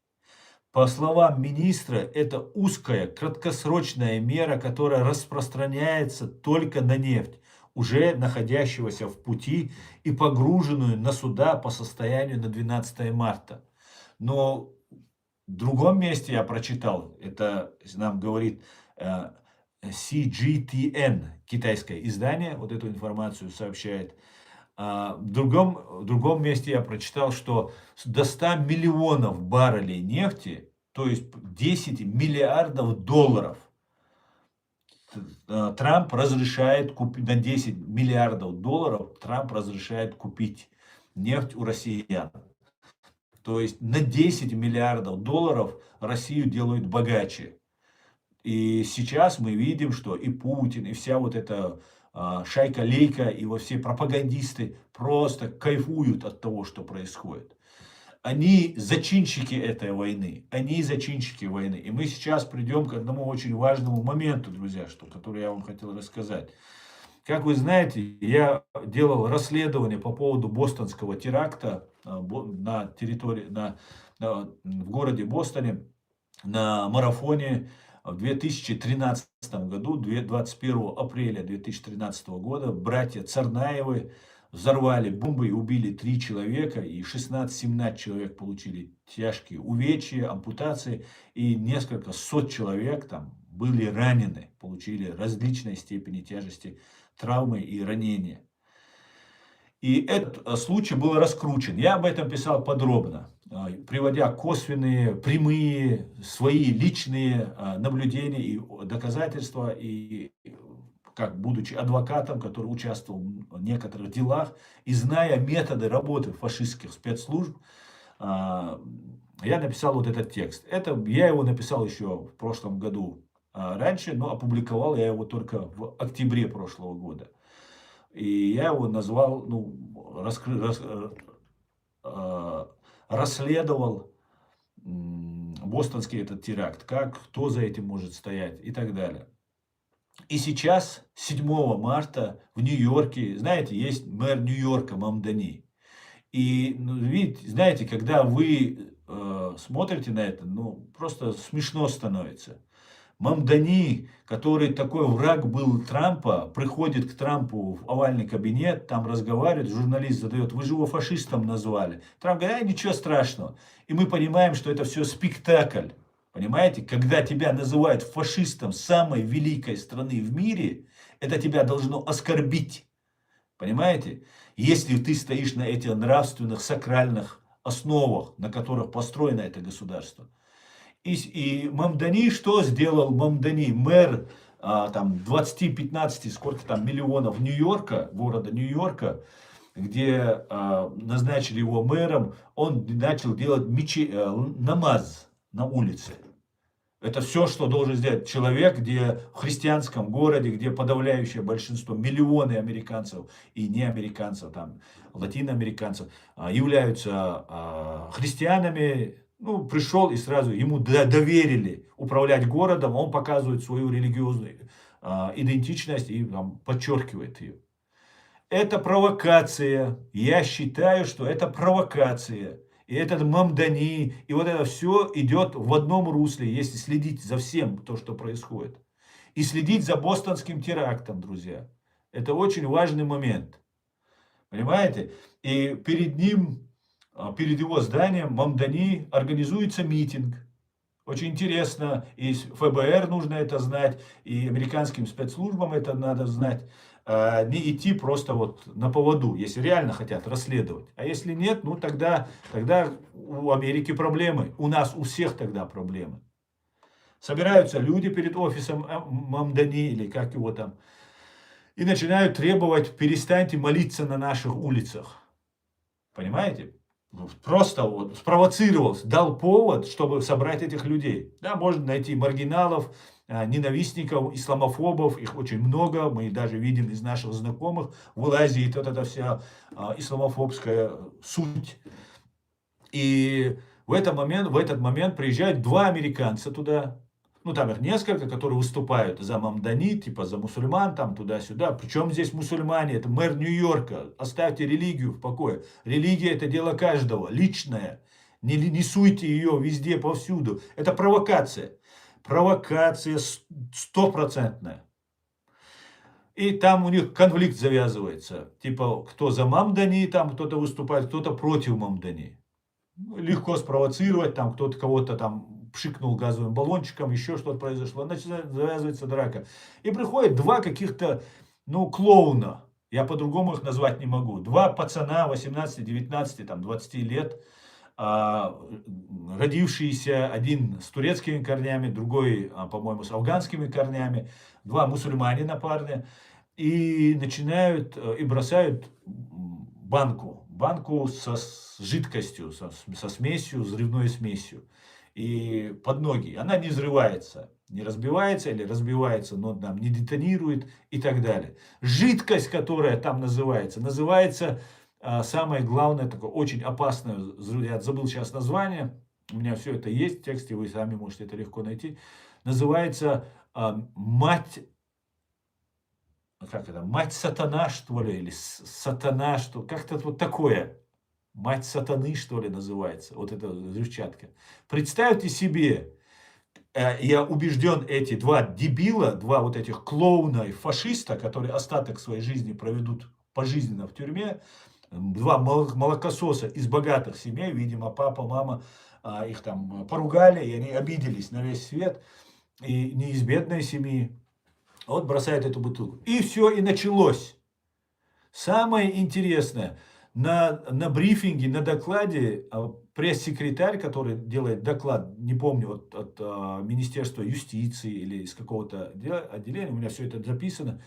По словам министра, это узкая, краткосрочная мера, которая распространяется только на нефть, уже находящегося в пути и погруженную на суда по состоянию на 12 марта. Но в другом месте я прочитал, это нам говорит CGTN, китайское издание, вот эту информацию сообщает. В другом месте я прочитал, что до 100 миллионов баррелей нефти, то есть 10 миллиардов долларов, Трамп разрешает купить, на 10 миллиардов долларов Трамп разрешает купить нефть у россиян. То есть на 10 миллиардов долларов Россию делают богаче. И сейчас мы видим, что и Путин, и вся вот эта шайка-лейка, и во все пропагандисты просто кайфуют от того, что происходит. Они зачинщики этой войны. Они зачинщики войны. И мы сейчас придем к одному очень важному моменту, друзья, который я вам хотел рассказать. Как вы знаете, я делал расследование по поводу бостонского теракта на территории, в городе Бостоне, на марафоне в 2013 году, 21 апреля 2013 года, братья Царнаевы взорвали бомбы и убили 3 человека, и 16-17 человек получили тяжкие увечья, ампутации, и несколько сот человек там были ранены, получили различной степени тяжести травмы и ранения. И этот случай был раскручен. Я об этом писал подробно, приводя косвенные, прямые, свои личные наблюдения и доказательства. И как будучи адвокатом, который участвовал в некоторых делах, и зная методы работы фашистских спецслужб, я написал вот этот текст. Я его написал еще в прошлом году раньше, но опубликовал я его только в октябре прошлого года. И я его назвал, расследовал бостонский этот теракт, кто за этим может стоять и так далее. И сейчас, 7 марта, в Нью-Йорке, знаете, есть мэр Нью-Йорка Мамдани. И, видите, знаете, когда вы смотрите на это, просто смешно становится. Мамдани, который такой враг был Трампа, приходит к Трампу в овальный кабинет, там разговаривает, журналист задает: вы же его фашистом назвали. Трамп говорит: ничего страшного. И мы понимаем, что это все спектакль. Понимаете, когда тебя называют фашистом самой великой страны в мире, это тебя должно оскорбить. Понимаете? Если ты стоишь на этих нравственных, сакральных основах, на которых построено это государство. И Мамдани, что сделал Мамдани? Мэр 20-15, сколько там миллионов Нью-Йорка, города Нью-Йорка, где назначили его мэром, он начал делать намаз на улице. Это все, что должен сделать человек, где в христианском городе, где подавляющее большинство, миллионы американцев и неамериканцев, латиноамериканцев, являются христианами. Пришел и сразу ему доверили управлять городом, он показывает свою религиозную идентичность и подчеркивает ее. Это провокация. Я считаю, что это провокация. И этот Мамдани, и вот это все идет в одном русле, если следить за всем, то, что происходит. И следить за бостонским терактом, друзья. Это очень важный момент. Понимаете? И перед ним, перед его зданием Мамдани организуется митинг. Очень интересно, и ФБР нужно это знать, и американским спецслужбам это надо знать. Не идти просто вот на поводу, если реально хотят расследовать. А если нет, ну тогда у Америки проблемы. У нас у всех тогда проблемы. Собираются люди перед офисом Мамдани, или как его там, и начинают требовать: перестаньте молиться на наших улицах. Понимаете? Просто вот спровоцировал, дал повод, чтобы собрать этих людей. Да, можно найти маргиналов, ненавистников, исламофобов, их очень много, мы даже видим из наших знакомых, вылазит вот эта вся исламофобская суть. И в этот момент приезжают два американца туда, ну там их несколько, которые выступают за Мамдани, типа за мусульман, там туда-сюда. Причем здесь мусульмане? Это мэр Нью-Йорка. Оставьте религию в покое. Религия — это дело каждого, личное. Не суйте ее везде, повсюду. Это провокация. Провокация стопроцентная. И там у них конфликт завязывается. Типа, кто за Мамдани, там кто-то выступает, кто-то против Мамдани. Легко спровоцировать, там кто-то кого-то там пшикнул газовым баллончиком, еще что-то произошло, начинает завязывается драка. И приходят два каких-то, ну, клоуна, я по-другому их назвать не могу, два пацана 18, 19, там, 20 лет, родившиеся, один с турецкими корнями, другой, по-моему, с афганскими корнями, два мусульманина парня, и начинают, и бросают банку со жидкостью, со смесью, взрывной смесью, и под ноги. Она не взрывается, не разбивается или разбивается, но там не детонирует и так далее. Жидкость, которая там называется самое главное, такое очень опасное, я забыл сейчас название, у меня все это есть в тексте, вы сами можете это легко найти, называется мать сатана, что ли, или сатана, что, как-то вот такое. Мать сатаны, что ли, называется, вот эта взрывчатка. Представьте себе, я убежден, эти два дебила, два вот этих клоуна и фашиста, которые остаток своей жизни проведут пожизненно в тюрьме, два молокососа из богатых семей, видимо, папа, мама их там поругали, и они обиделись на весь свет, и не из бедной семьи. Вот бросает эту бутылку. И все, и началось. Самое интересное, на брифинге, на докладе пресс-секретарь, который делает доклад, не помню, от Министерства юстиции или из какого-то отделения, у меня все это записано,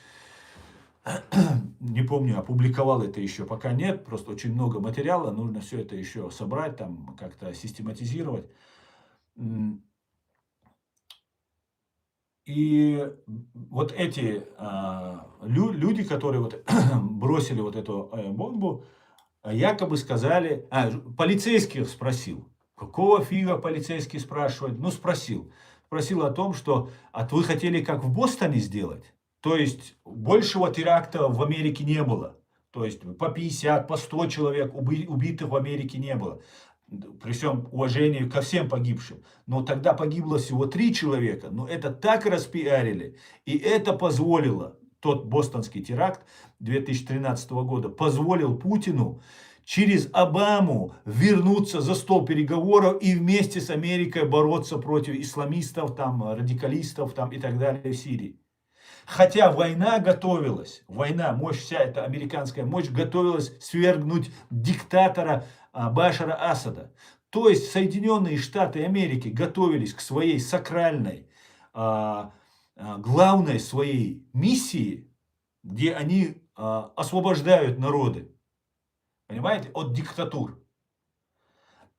не помню, опубликовал это еще, пока нет, просто очень много материала, нужно все это еще собрать, там как-то систематизировать. И вот эти люди, которые вот бросили вот эту бомбу, якобы сказали, полицейских спросил. Какого фига полицейский спрашивает? Ну, спросил. Спросил о том, что вы хотели как в Бостоне сделать? То есть, большего теракта в Америке не было. То есть, по 50, по 100 человек убитых в Америке не было. При всем уважении ко всем погибшим. Но тогда погибло всего 3 человека. Но это так распиарили. И это позволило, тот бостонский теракт 2013 года, позволил Путину через Обаму вернуться за стол переговоров и вместе с Америкой бороться против исламистов, там, радикалистов там, и так далее в Сирии. Хотя война готовилась, мощь, вся эта американская мощь готовилась свергнуть диктатора Башара Асада. То есть Соединенные Штаты Америки готовились к своей сакральной, главной своей миссии, где они освобождают народы, понимаете, от диктатур.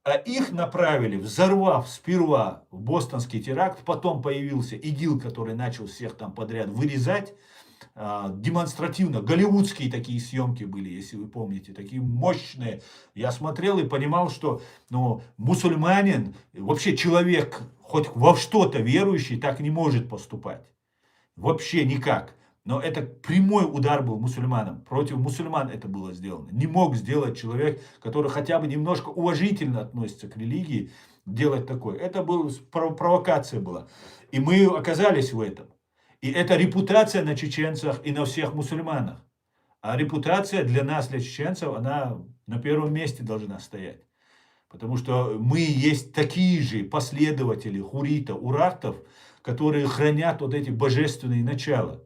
А их направили, взорвав сперва в бостонский теракт, потом появился ИГИЛ, который начал всех там подряд вырезать, демонстративно, голливудские такие съемки были, если вы помните, такие мощные. Я смотрел и понимал, что мусульманин, вообще человек, хоть во что-то верующий, так не может поступать. Вообще никак. Но это прямой удар был мусульманам. Против мусульман это было сделано. Не мог сделать человек, который хотя бы немножко уважительно относится к религии, делать такое. Это была провокация была. И мы оказались в этом. И это репутация на чеченцах и на всех мусульманах. А репутация для нас, для чеченцев, она на первом месте должна стоять. Потому что мы есть такие же последователи хуритов, урартов, которые хранят вот эти божественные начала.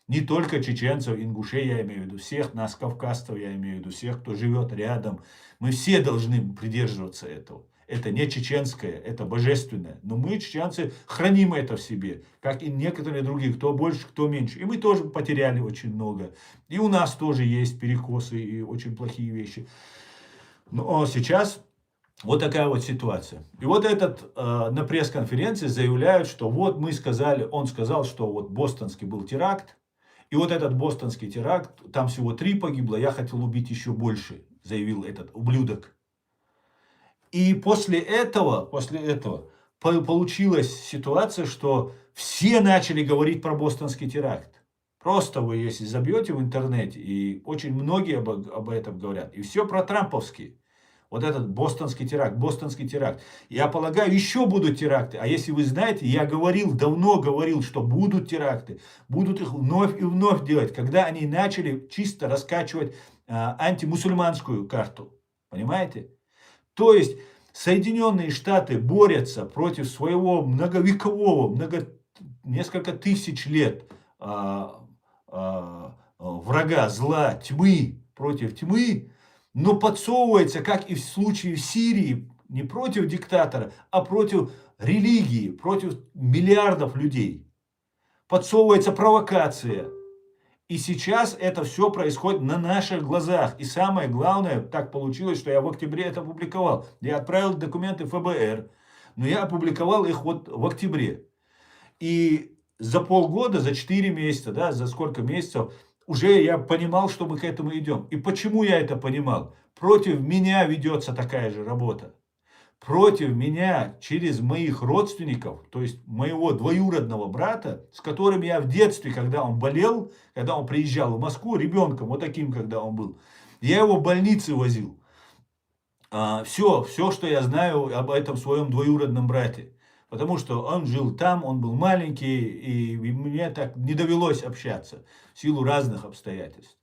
Не только чеченцев, ингушей, я имею в виду, всех нас, кавказцев, я имею в виду, всех, кто живет рядом. Мы все должны придерживаться этого. Это не чеченское, это божественное. Но мы, чеченцы, храним это в себе, как и некоторые другие, кто больше, кто меньше. И мы тоже потеряли очень много. И у нас тоже есть перекосы и очень плохие вещи. Но сейчас вот такая вот ситуация. И вот этот на пресс-конференции заявляют, что вот мы сказали, он сказал, что вот бостонский был теракт. И вот этот бостонский теракт, там всего 3 погибло, я хотел убить еще больше, заявил этот ублюдок. И после этого получилась ситуация, что все начали говорить про бостонский теракт. Просто вы, если забьете в интернете, и очень многие об этом говорят, и все про трамповский. Вот этот бостонский теракт, бостонский теракт. Я полагаю, еще будут теракты. А если вы знаете, я говорил, давно говорил, что будут теракты. Будут их вновь и вновь делать, когда они начали чисто раскачивать антимусульманскую карту. Понимаете? То есть Соединенные Штаты борются против своего многовекового, несколько тысяч лет врага, зла, тьмы, против тьмы, но подсовывается, как и в случае в Сирии, не против диктатора, а против религии, против миллиардов людей. Подсовывается провокация. И сейчас это все происходит на наших глазах. И самое главное, так получилось, что я в октябре это опубликовал. Я отправил документы ФБР, но я опубликовал их вот в октябре. И за полгода, за 4 месяца, да, за сколько месяцев, уже я понимал, что мы к этому идем. И почему я это понимал? Против меня ведется такая же работа. Против меня через моих родственников, то есть моего двоюродного брата, с которым я в детстве, когда он болел, когда он приезжал в Москву, ребенком, вот таким, когда он был, я его в больнице возил. Все, что я знаю об этом своем двоюродном брате. Потому что он жил там, он был маленький, и мне так не довелось общаться в силу разных обстоятельств.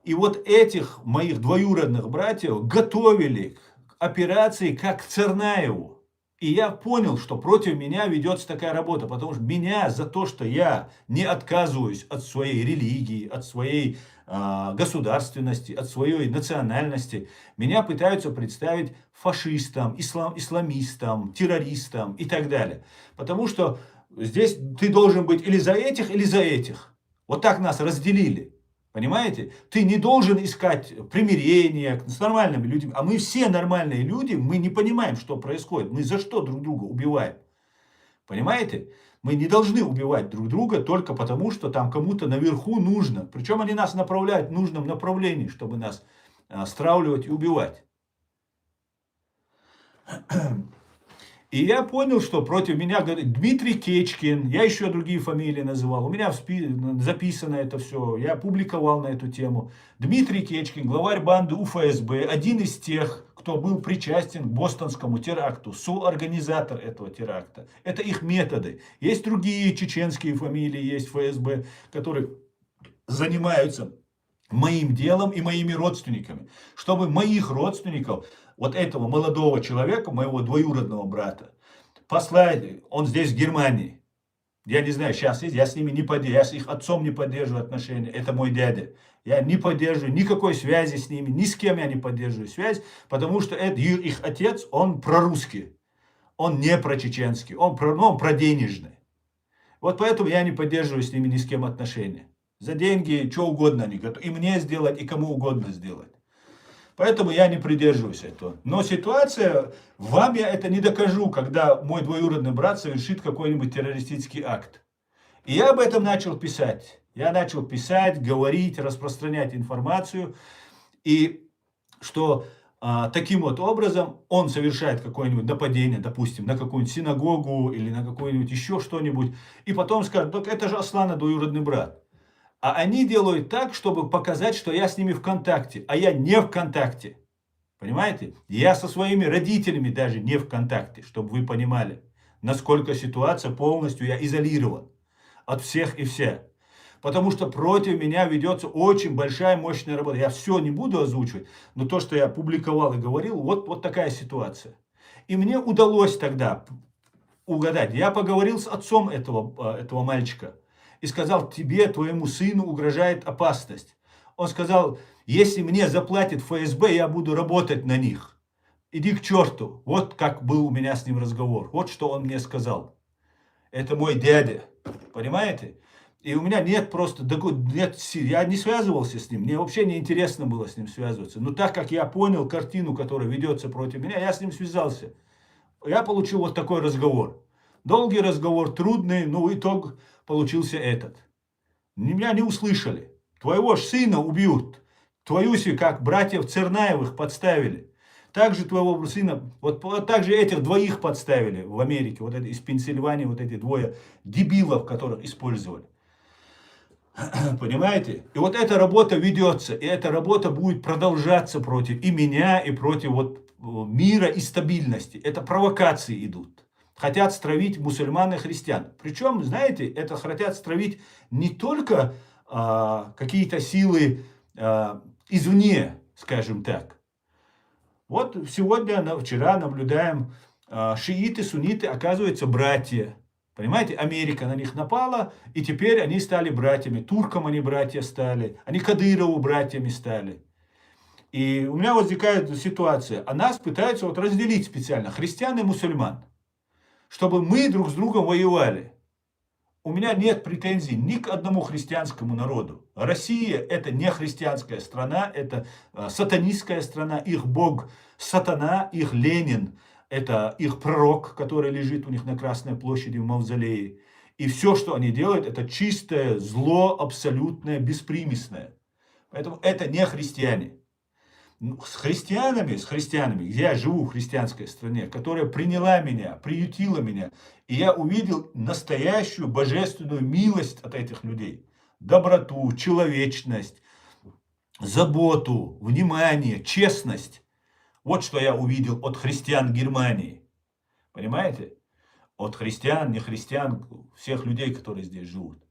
И вот этих моих двоюродных братьев готовили к операции как к Царнаеву. И я понял, что против меня ведется такая работа, потому что меня за то, что я не отказываюсь от своей религии, от своей государственности, от своей национальности, меня пытаются представить фашистом, исламистом, террористом и так далее. Потому что здесь ты должен быть или за этих, или за этих. Вот так нас разделили. Понимаете? Ты не должен искать примирения с нормальными людьми. А мы все нормальные люди, мы не понимаем, что происходит. Мы за что друг друга убиваем? Понимаете? Мы не должны убивать друг друга только потому, что там кому-то наверху нужно. Причем они нас направляют в нужном направлении, чтобы нас стравливать и убивать. И я понял, что против меня говорит Дмитрий Кечкин, я еще другие фамилии называл, у меня записано это все, я публиковал на эту тему. Дмитрий Кечкин, главарь банды УФСБ, один из тех, кто был причастен к бостонскому теракту, соорганизатор этого теракта. Это их методы. Есть другие чеченские фамилии, есть ФСБ, которые занимаются моим делом и моими родственниками. Чтобы моих родственников, вот этого молодого человека, моего двоюродного брата, послать, он здесь в Германии. Я не знаю, сейчас есть, я с ними не поддерживаю, я с их отцом не поддерживаю отношения, это мой дядя. Я не поддерживаю никакой связи с ними, ни с кем я не поддерживаю связь, потому что это, их отец, он прорусский, он не прочеченский, он проденежный. Вот поэтому я не поддерживаю с ними ни с кем отношения. За деньги, что угодно они готовы и мне сделать, и кому угодно сделать. Поэтому я не придерживаюсь этого. Но ситуация, вам я это не докажу, когда мой двоюродный брат совершит какой-нибудь террористический акт. И я об этом начал писать. Я начал писать, говорить, распространять информацию. И что таким вот образом он совершает какое-нибудь нападение, допустим, на какую-нибудь синагогу или на какую-нибудь еще что-нибудь. И потом скажет, так это же Аслана двоюродный брат. А они делают так, чтобы показать, что я с ними в контакте, а я не в контакте. Понимаете? Я со своими родителями даже не в контакте, чтобы вы понимали, насколько ситуация полностью я изолирован от всех и вся. Потому что против меня ведется очень большая, мощная работа. Я все не буду озвучивать, но то, что я публиковал и говорил, вот такая ситуация. И мне удалось тогда угадать. Я поговорил с отцом этого мальчика и сказал: тебе, твоему сыну угрожает опасность. Он сказал: если мне заплатит ФСБ, я буду работать на них. Иди к черту. Вот как был у меня с ним разговор. Вот что он мне сказал. Это мой дядя. Понимаете? И у меня нет просто, я не связывался с ним, мне вообще не интересно было с ним связываться. Но так как я понял картину, которая ведется против меня, я с ним связался. Я получил вот такой разговор. Долгий разговор, трудный, но итог получился этот. Меня не услышали. Твоего ж сына убьют. Твою как братьев Цернаевых подставили. Также твоего сына, вот так же этих двоих подставили в Америке. Вот это из Пенсильвании, вот эти двое дебилов, которых использовали. Понимаете? И вот эта работа ведется, и эта работа будет продолжаться против и меня, и против мира и стабильности. Это провокации идут. Хотят стравить мусульман и христиан. Причем, знаете, это хотят стравить не только какие-то силы извне, скажем так. Вот сегодня, вчера наблюдаем, шииты, сунниты, оказывается, братья. Понимаете, Америка на них напала, и теперь они стали братьями. Туркам они братья стали, они Кадырову братьями стали. И у меня возникает ситуация, а нас пытаются разделить специально, христиан и мусульман, чтобы мы друг с другом воевали. У меня нет претензий ни к одному христианскому народу. Россия – это не христианская страна, это сатанистская страна, их бог сатана, их Ленин. Это их пророк, который лежит у них на Красной площади в мавзолее. И все, что они делают, это чистое зло, абсолютное, беспримесное. Поэтому это не христиане. С христианами, где я живу в христианской стране, которая приняла меня, приютила меня, и я увидел настоящую божественную милость от этих людей. Доброту, человечность, заботу, внимание, честность. Вот что я увидел от христиан Германии. Понимаете? От христиан, не христиан, всех людей, которые здесь живут.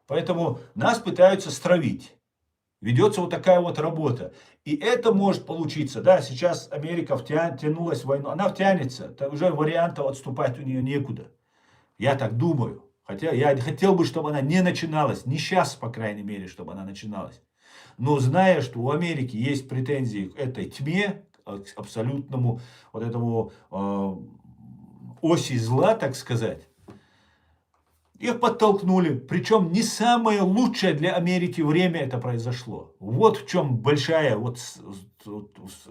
Поэтому нас пытаются стравить. Ведется вот такая вот работа. И это может получиться. Да, сейчас Америка втянулась в войну. Она втянется. Это уже вариантов отступать у нее некуда. Я так думаю. Хотя я хотел бы, чтобы она не начиналась. Не сейчас, по крайней мере, чтобы она начиналась. Но зная, что у Америки есть претензии к этой тьме, к абсолютному вот этому оси зла, так сказать, их подтолкнули. Причем не самое лучшее для Америки время это произошло. Вот в чем большая,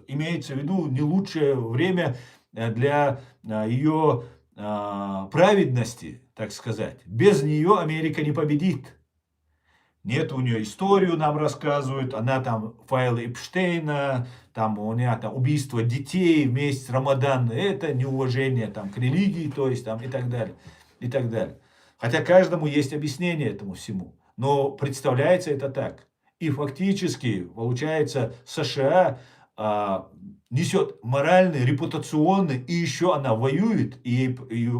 имеется в виду не лучшее время для ее праведности, так сказать. Без нее Америка не победит. Нет у нее историю, нам рассказывают, она там файлы Эпштейна, там у нее там убийство детей, месяц Рамадан, это неуважение там к религии, то есть там и так далее, и так далее. Хотя каждому есть объяснение этому всему, но представляется это так. И фактически, получается, США несет моральный, репутационный, и еще она воюет, и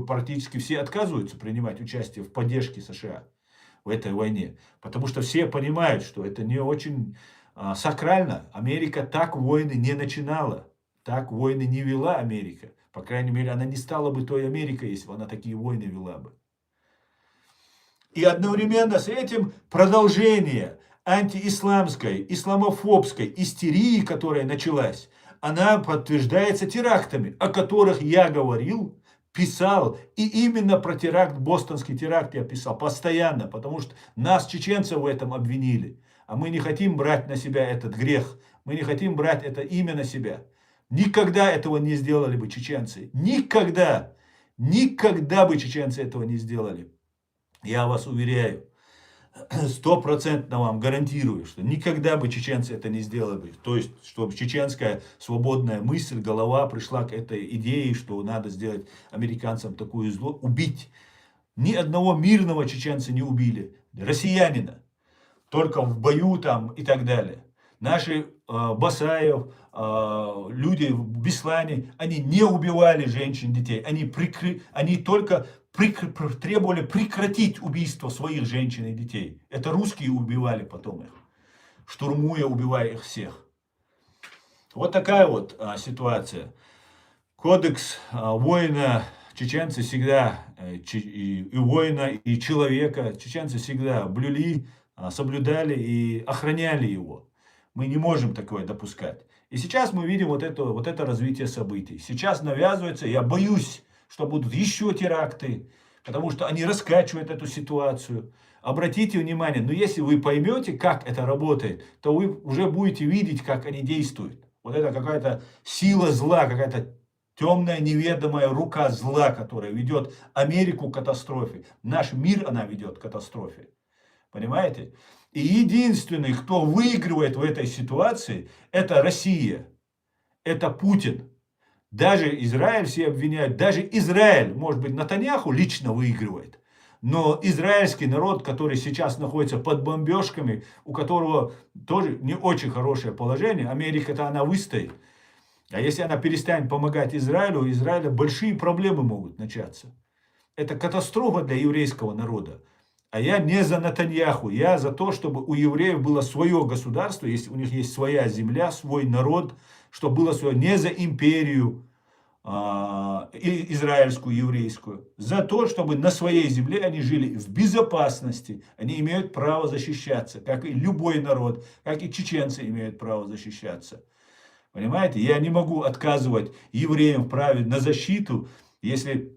практически все отказываются принимать участие в поддержке США в этой войне. Потому что все понимают, что это не очень сакрально. Америка так войны не начинала. Так войны не вела Америка. По крайней мере, она не стала бы той Америкой, если бы она такие войны вела бы. И одновременно с этим продолжение антиисламской, исламофобской истерии, которая началась, она подтверждается терактами, о которых я говорил, писал, и именно про теракт, бостонский теракт я писал постоянно, потому что нас, чеченцев, в этом обвинили. А мы не хотим брать на себя этот грех, мы не хотим брать это имя на себя. Никогда этого не сделали бы чеченцы. Никогда. Никогда бы чеченцы этого не сделали. Я вас уверяю, 100% вам гарантирую, что никогда бы чеченцы это не сделали. То есть, чтобы чеченская свободная мысль, голова пришла к этой идее, что надо сделать американцам такое зло, убить. Ни одного мирного чеченца не убили, россиянина, только в бою там и так далее. Наши Басаев, люди в Беслане, они не убивали женщин, детей, они только требовали прекратить убийство своих женщин и детей. Это русские убивали потом их, штурмуя, убивая их всех. Вот такая вот ситуация. Кодекс воина, чеченцы всегда, и воина, и человека, чеченцы всегда блюли, соблюдали и охраняли его. Мы не можем такое допускать. И сейчас мы видим вот это развитие событий. Сейчас навязывается, я боюсь, что будут еще теракты, потому что они раскачивают эту ситуацию. Обратите внимание, но если вы поймете, как это работает, то вы уже будете видеть, как они действуют. Вот это какая-то сила зла, какая-то темная неведомая рука зла, которая ведет Америку к катастрофе. Наш мир она ведет к катастрофе. Понимаете? И единственный, кто выигрывает в этой ситуации, это Россия. Это Путин. Даже Израиль все обвиняют. Даже Израиль, может быть, Нетаньяху лично выигрывает. Но израильский народ, который сейчас находится под бомбежками, у которого тоже не очень хорошее положение, Америка-то она выстоит. А если она перестанет помогать Израилю, у Израиля большие проблемы могут начаться. Это катастрофа для еврейского народа. А я не за Нетаньяху, я за то, чтобы у евреев было свое государство, если у них есть своя земля, свой народ, чтобы было свое, не за империю израильскую, еврейскую, за то, чтобы на своей земле они жили в безопасности, они имеют право защищаться, как и любой народ, как и чеченцы имеют право защищаться. Понимаете, я не могу отказывать евреям в праве на защиту, если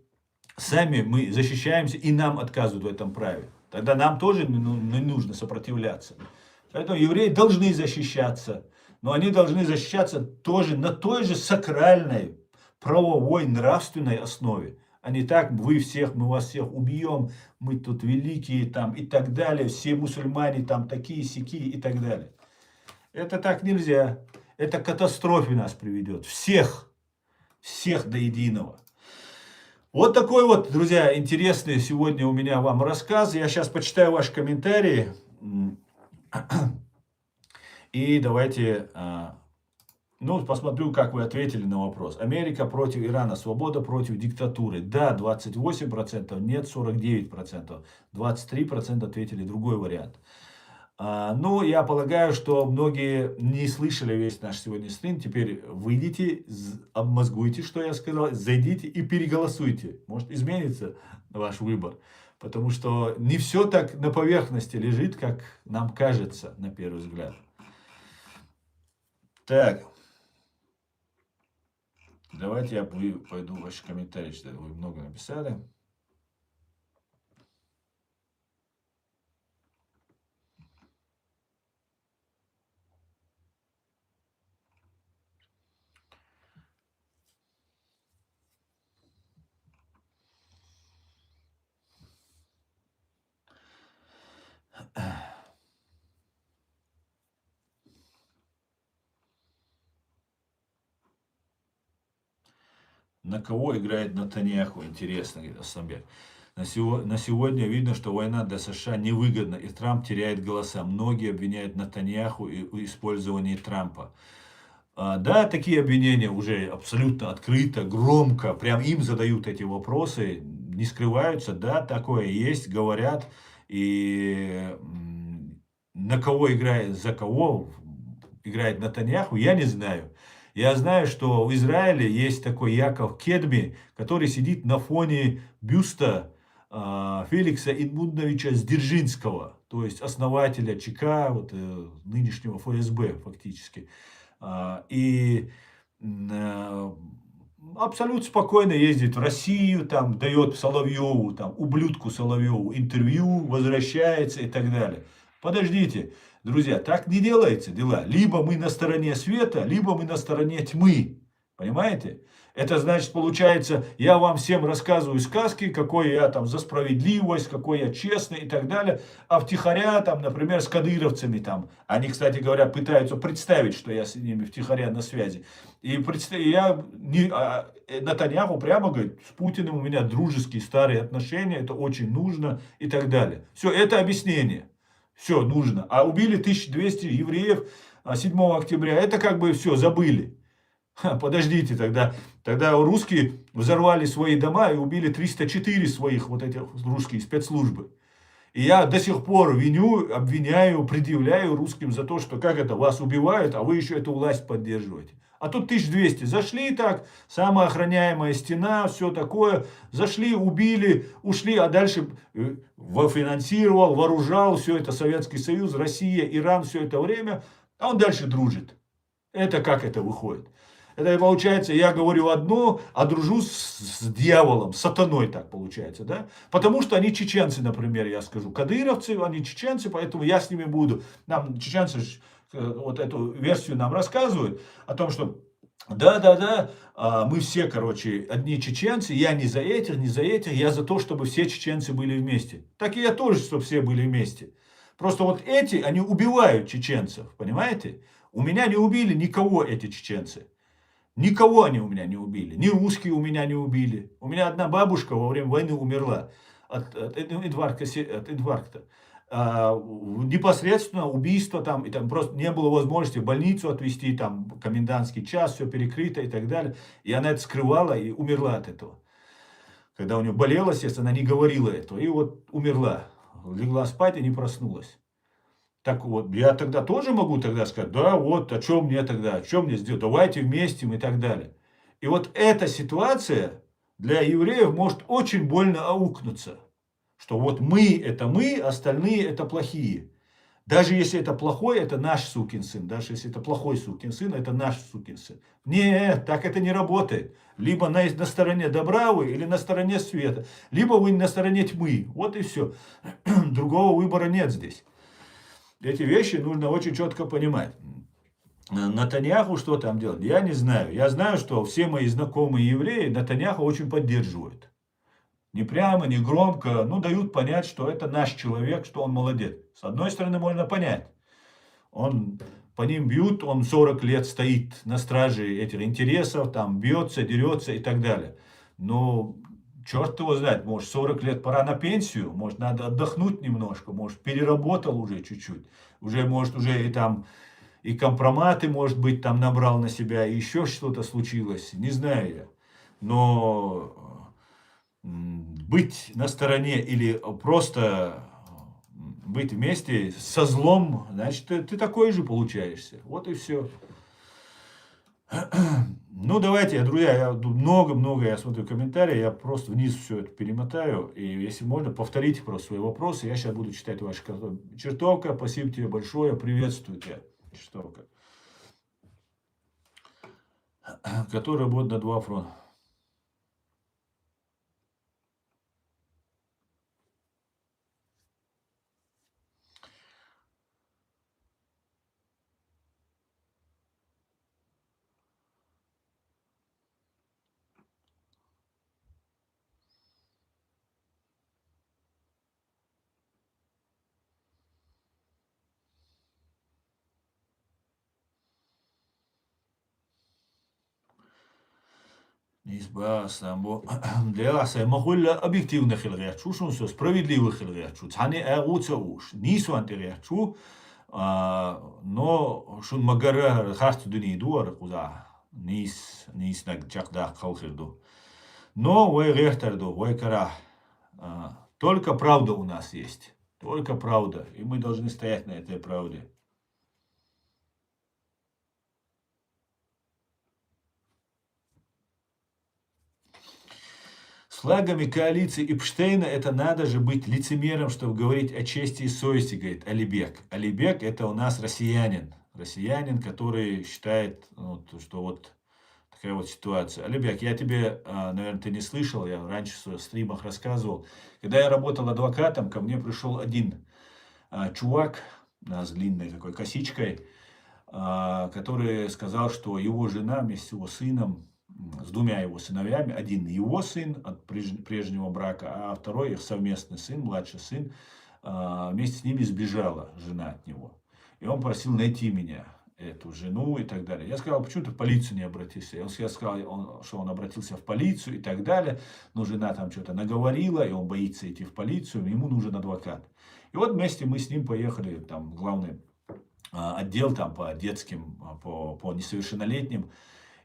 сами мы защищаемся и нам отказывают в этом праве. Тогда нам тоже не нужно сопротивляться. Поэтому евреи должны защищаться. Но они должны защищаться тоже на той же сакральной, правовой, нравственной основе. А не так, мы вас всех убьем, мы тут великие там и так далее, все мусульмане там такие-сякие и так далее. Это так нельзя. Это к катастрофе нас приведет. Всех до единого. Вот такой вот, друзья, интересный сегодня у меня вам рассказ. Я сейчас почитаю ваши комментарии. И давайте, посмотрю, как вы ответили на вопрос. Америка против Ирана, свобода против диктатуры. Да, 28%, нет, 49%. 23% ответили другой вариант. Я полагаю, что многие не слышали весь наш сегодняшний стрим. Теперь выйдите, обмозгуйте, что я сказал, зайдите и переголосуйте. Может изменится ваш выбор. Потому что не все так на поверхности лежит, как нам кажется на первый взгляд. Так. Давайте я пойду в ваши комментарии читать. Вы много написали. На кого играет Нетаньяху? Интересно, говорит Ассамбек. На сегодня видно, что война для США невыгодна, и Трамп теряет голоса. Многие обвиняют Нетаньяху в использовании Трампа. Да, такие обвинения уже абсолютно открыто, громко, прям им задают эти вопросы, не скрываются. Да, такое есть, говорят. И на кого играет, за кого играет Нетаньяху, я не знаю. Я знаю, что в Израиле есть такой Яков Кедми, который сидит на фоне бюста Феликса Эдмундовича Сдержинского, то есть основателя ЧК, нынешнего ФСБ фактически. И абсолютно спокойно ездит в Россию, там дает Соловьеву, ублюдку Соловьеву интервью, возвращается и так далее. Подождите, друзья, так не делается дела. Либо мы на стороне света, либо мы на стороне тьмы. Понимаете? Это значит, получается, я вам всем рассказываю сказки, какой я за справедливость, какой я честный и так далее. А втихаря, например, с кадыровцами, они, кстати говоря, пытаются представить, что я с ними втихаря на связи. И Нетаньяху прямо говорит, с Путиным у меня дружеские старые отношения, это очень нужно и так далее. Все, это объяснение. Все, нужно. А убили 1200 евреев 7 октября, это все, забыли. Подождите, тогда русские взорвали свои дома и убили 304 своих вот этих русские спецслужбы. И я до сих пор виню, обвиняю, предъявляю русским за то, что как это, вас убивают, а вы еще эту власть поддерживаете. А тут 1200. Зашли так, самая охраняемая стена, все такое. Зашли, убили, ушли, а дальше финансировал, вооружал все это Советский Союз, Россия, Иран все это время. А он дальше дружит. Это как это выходит? Это получается, я говорю одно, а дружу с дьяволом, с сатаной так получается, да? Потому что они чеченцы, например, я скажу. Кадыровцы, они чеченцы, поэтому я с ними буду. Нам чеченцы вот эту версию нам рассказывают о том, что да, мы все, короче, одни чеченцы, я не за этих, я за то, чтобы все чеченцы были вместе. Так и я тоже, чтобы все были вместе. Просто вот эти, они убивают чеченцев, понимаете? У меня не убили никого эти чеченцы. Никого они у меня не убили. Ни русские у меня не убили. У меня одна бабушка во время войны умерла от инфаркта. Непосредственно убийство там, и там просто не было возможности в больницу отвезти, там комендантский час, все перекрыто и так далее. И она это скрывала и умерла от этого. Когда у нее болело сердце, она не говорила этого. И вот умерла. Легла спать и не проснулась. Так вот, я тогда тоже могу тогда сказать, да, вот, о чем мне тогда, о чем мне сделать, давайте вместе и так далее. И вот эта ситуация для евреев может очень больно аукнуться, что вот мы, остальные это плохие. Даже если это плохой, это наш сукин сын. Даже если это плохой сукин сын, это наш сукин сын. Нет, так это не работает. Либо на стороне добра вы, или на стороне света. Либо вы на стороне тьмы. Вот и все. Другого выбора нет здесь. Эти вещи нужно очень четко понимать. Натаньяху что там делать? Я не знаю. Я знаю, что все мои знакомые евреи Натаньяху очень поддерживают. Не прямо, не громко, но дают понять, что это наш человек, что он молодец. С одной стороны, можно понять. Он, по ним бьют, он 40 лет стоит на страже этих интересов, там бьется, дерется и так далее. Но черт его знает, может 40 лет пора на пенсию, может надо отдохнуть немножко, может переработал уже чуть-чуть, уже может уже и там и компроматы, может быть, там набрал на себя, и еще что-то случилось, не знаю я. Но быть на стороне или просто быть вместе со злом, значит, ты такой же получаешься. Вот и все. Ну, давайте, друзья, я много-много, я смотрю комментарии, я просто вниз все это перемотаю. И если можно, повторите просто свои вопросы. Я сейчас буду читать ваши комментарии. Чертовка, спасибо тебе большое, приветствую тебя, Чертовка. Который работает на 2 фронта. Для се могуlla объективных реачу, шун со справедливых реачу. Цане агуца уж. Нису антиреачу, но шун магара харт дуни дуар куза. Нис наг чакда халхирду. Но вы рехтарду, вы кара. Только правда у нас есть. Только правда. И мы должны стоять на этой правде. С флагами коалиции Эпштейна это надо же быть лицемером, чтобы говорить о чести и совести, говорит Алибек. Алибек это у нас россиянин. Россиянин, который считает, что вот такая вот ситуация. Алибек, я тебе, наверное, ты не слышал, я раньше в своих стримах рассказывал. Когда я работал адвокатом, ко мне пришел один чувак с длинной такой косичкой, который сказал, что его жена вместе с его сыном, с 2 его сыновьями, один его сын от прежнего брака, а второй их совместный сын, младший сын, вместе с ними сбежала жена от него. И он просил найти меня, эту жену и так далее. Я сказал, почему ты в полицию не обратился? Я сказал, что он обратился в полицию и так далее, но жена там что-то наговорила, и он боится идти в полицию, ему нужен адвокат. И вот вместе мы с ним поехали, там главный отдел там по детским, по несовершеннолетним.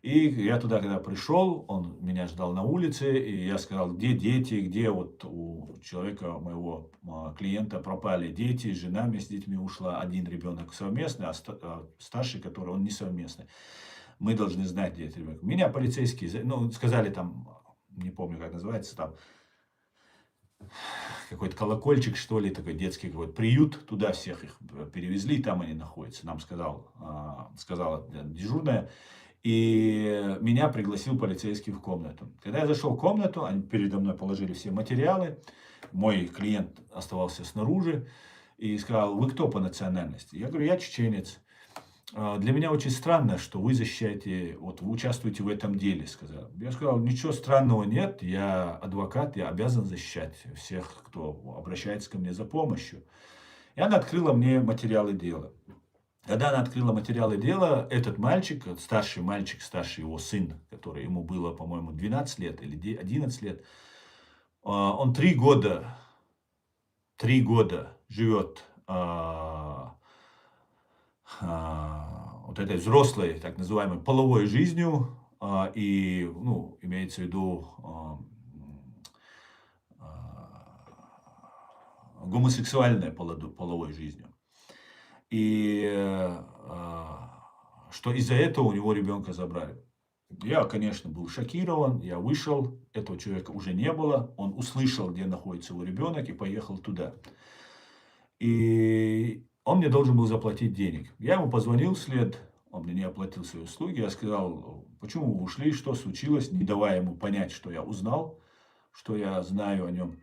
И я туда, когда пришел, он меня ждал на улице, и я сказал, где дети, где вот у человека, моего клиента пропали дети, жена вместе с детьми ушла, один ребенок совместный, а старший, который он не совместный. Мы должны знать, где этот ребенок. Меня полицейские, ну, сказали там, не помню, как называется, там, какой-то колокольчик, что ли, такой детский какой-то приют, туда всех их перевезли, там они находятся, нам сказала дежурная. И меня пригласил полицейский в комнату. Когда я зашел в комнату, они передо мной положили все материалы. Мой клиент оставался снаружи и сказал, вы кто по национальности? Я говорю, я чеченец. Для меня очень странно, что вы защищаете, вот вы участвуете в этом деле, сказал. Я сказал, ничего странного нет, я адвокат, я обязан защищать всех, кто обращается ко мне за помощью. И она открыла мне материалы дела. Когда она открыла материалы дела, этот мальчик, старший его сын, который ему было, по-моему, 12 лет или 11 лет, он 3 года живет вот этой взрослой, так называемой, половой жизнью, и, ну, имеется в виду гомосексуальной половой жизнью. И что из-за этого у него ребенка забрали. Я, конечно, был шокирован, я вышел, этого человека уже не было, он услышал, где находится его ребенок, и поехал туда. И он мне должен был заплатить денег. Я ему позвонил вслед, он мне не оплатил свои услуги, я сказал, почему вы ушли, что случилось, не давая ему понять, что я узнал, что я знаю о нем.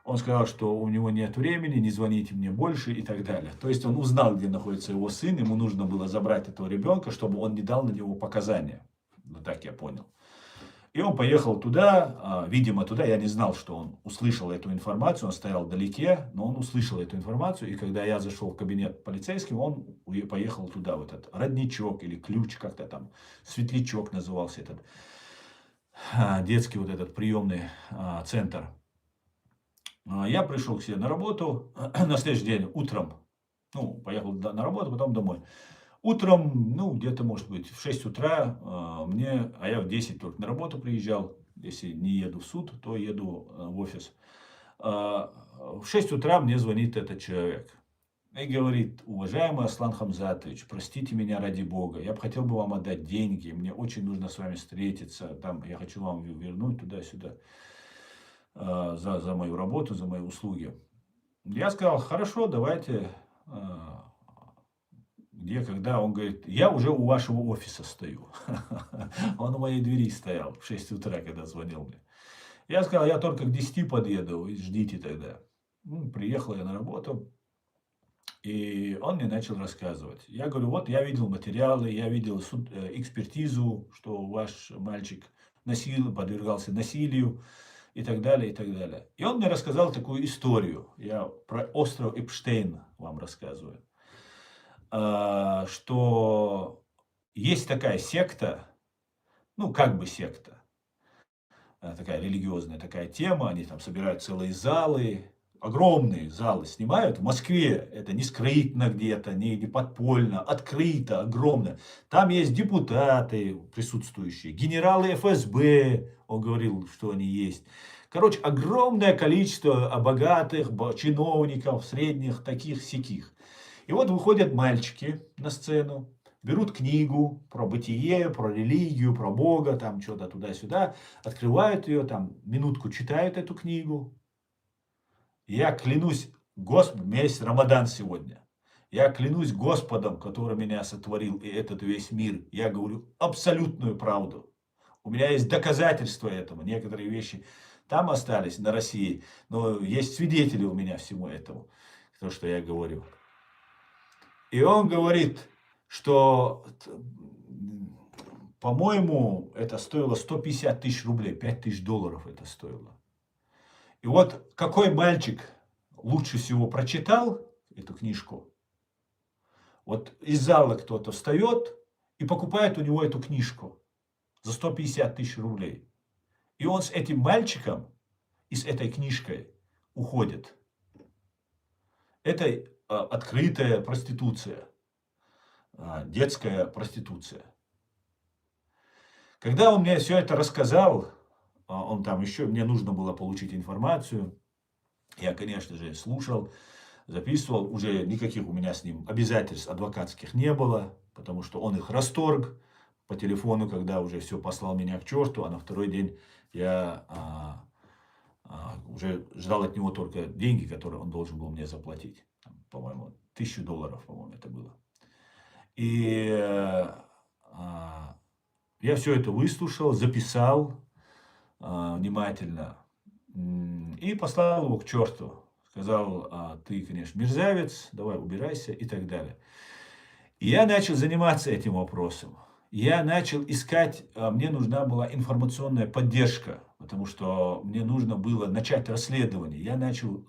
Он сказал, что у него нет времени, не звоните мне больше и так далее. То есть он узнал, где находится его сын, ему нужно было забрать этого ребенка, чтобы он не дал на него показания. Ну, так я понял. И он поехал туда, видимо, туда, я не знал, что он услышал эту информацию, он стоял вдалеке, но он услышал эту информацию, и когда я зашел в кабинет полицейским, он поехал туда, в этот родничок или ключ, как-то там, светлячок назывался этот, детский вот этот приемный центр. Я пришел к себе на работу, на следующий день утром, ну, поехал на работу, потом домой. Утром, ну, где-то, может быть, в 6 утра а я в 10 только на работу приезжал, если не еду в суд, то еду в офис. В 6 утра мне звонит этот человек и говорит, уважаемый Аслан Хамзатович, простите меня ради Бога, я бы хотел бы вам отдать деньги, мне очень нужно с вами встретиться, там, я хочу вам вернуть туда-сюда. За мою работу, за мои услуги. Я сказал, хорошо, давайте, где, когда. Он говорит, я уже у вашего офиса стою. Он у моей двери стоял в 6 утра, когда звонил мне. Я сказал, я только к 10 подъеду, ждите тогда. Ну, приехал я на работу, и он мне начал рассказывать. Я говорю, вот я видел материалы, я видел экспертизу, что ваш мальчик подвергался насилию, и так далее, и так далее. И он мне рассказал такую историю. Я про остров Эпштейн вам рассказываю. Что есть такая секта, ну, как бы секта, такая религиозная такая тема, они там собирают целые залы, огромные залы снимают. В Москве это не скрытно где-то, не подпольно, открыто, огромно. Там есть депутаты присутствующие, генералы ФСБ, он говорил, что они есть. Короче, огромное количество богатых чиновников, средних, таких-сяких. И вот выходят мальчики на сцену, берут книгу про бытие, про религию, про Бога, там что-то туда-сюда, открывают ее, там минутку читают эту книгу. Я клянусь, месяц Рамадан сегодня. Я клянусь Господом, который меня сотворил, и этот весь мир. Я говорю абсолютную правду. У меня есть доказательства этому. Некоторые вещи там остались, на России. Но есть свидетели у меня всему этому, то, что я говорю. И он говорит, что, по-моему, это стоило 150 тысяч рублей, 5 тысяч долларов это стоило. И вот какой мальчик лучше всего прочитал эту книжку, вот из зала кто-то встает и покупает у него эту книжку за 150 тысяч рублей. И он с этим мальчиком и с этой книжкой уходит. Это открытая проституция, детская проституция. Когда он мне все это рассказал, он там еще, мне нужно было получить информацию. Я, конечно же, слушал, записывал. Уже никаких у меня с ним обязательств адвокатских не было, потому что он их расторг по телефону, когда уже все послал меня к черту, а на второй день я уже ждал от него только деньги, которые он должен был мне заплатить. По-моему, $1000, по-моему, это было. И я все это выслушал, записал внимательно и послал его к черту. Сказал: ты, конечно, мерзавец, давай убирайся и так далее. И я начал заниматься этим вопросом. Я начал искать, мне нужна была информационная поддержка, потому что мне нужно было начать расследование. Я начал,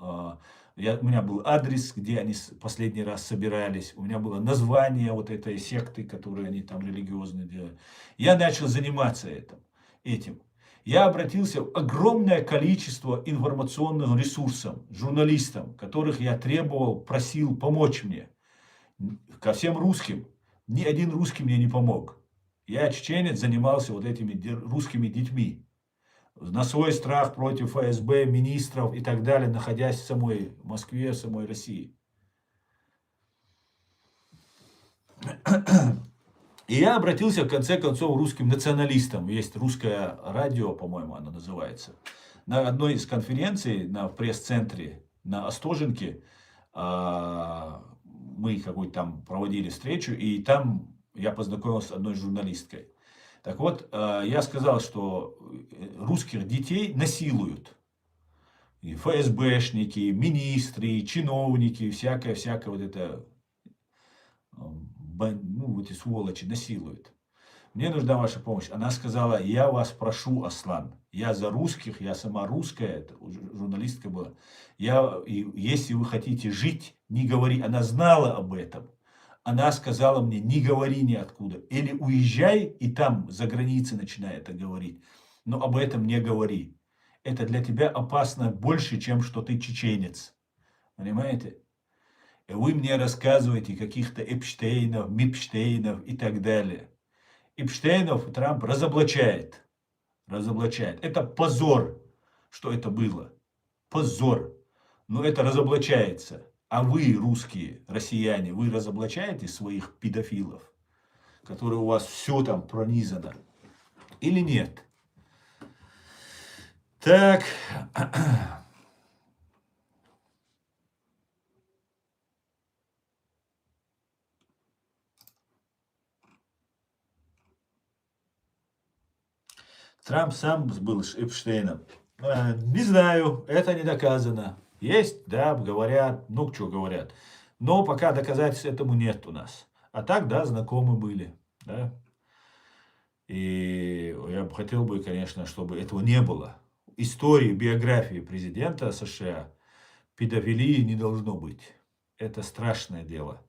у меня был адрес, где они последний раз собирались, у меня было название вот этой секты, которую они там религиозно делали. Я начал заниматься этим. Я обратился в огромное количество информационных ресурсов, журналистам, которых я требовал, просил помочь мне. Ко всем русским. Ни один русский мне не помог. Я, чеченец, занимался вот этими русскими детьми. На свой страх против ФСБ, министров и так далее, находясь в самой Москве, в самой России. И я обратился, в конце концов, к русским националистам. Есть русское радио, по-моему, оно называется. На одной из конференций, на пресс-центре, на Остоженке, мы какую-то там проводили встречу, и там я познакомился с одной журналисткой. Так вот, я сказал, что русских детей насилуют. И ФСБшники, министры, чиновники, всякое вот это, эти сволочи насилуют. Мне нужна ваша помощь. Она сказала: я вас прошу, Аслан, я за русских, я сама русская, это журналистка была. Если вы хотите жить, не говори. Она знала об этом. Она сказала мне: не говори ниоткуда. Или уезжай, и там за границей начинай это говорить. Но об этом не говори. Это для тебя опасно больше, чем что ты чеченец. Понимаете? И вы мне рассказываете каких-то Эпштейнов, Мипштейнов и так далее. Эпштейнов Трамп разоблачает. Это позор, что это было. Позор. Но это разоблачается. А вы, русские, россияне, вы разоблачаете своих педофилов, которые у вас все там пронизано? Или нет? Так. Трамп сам был Эпштейном. Не знаю, это не доказано. Есть, да, говорят, ну что говорят. Но пока доказательств этому нет у нас. А так, да, знакомы были, да. И я бы хотел, конечно, чтобы этого не было. Истории, биографии президента США педофилии не должно быть. Это страшное дело.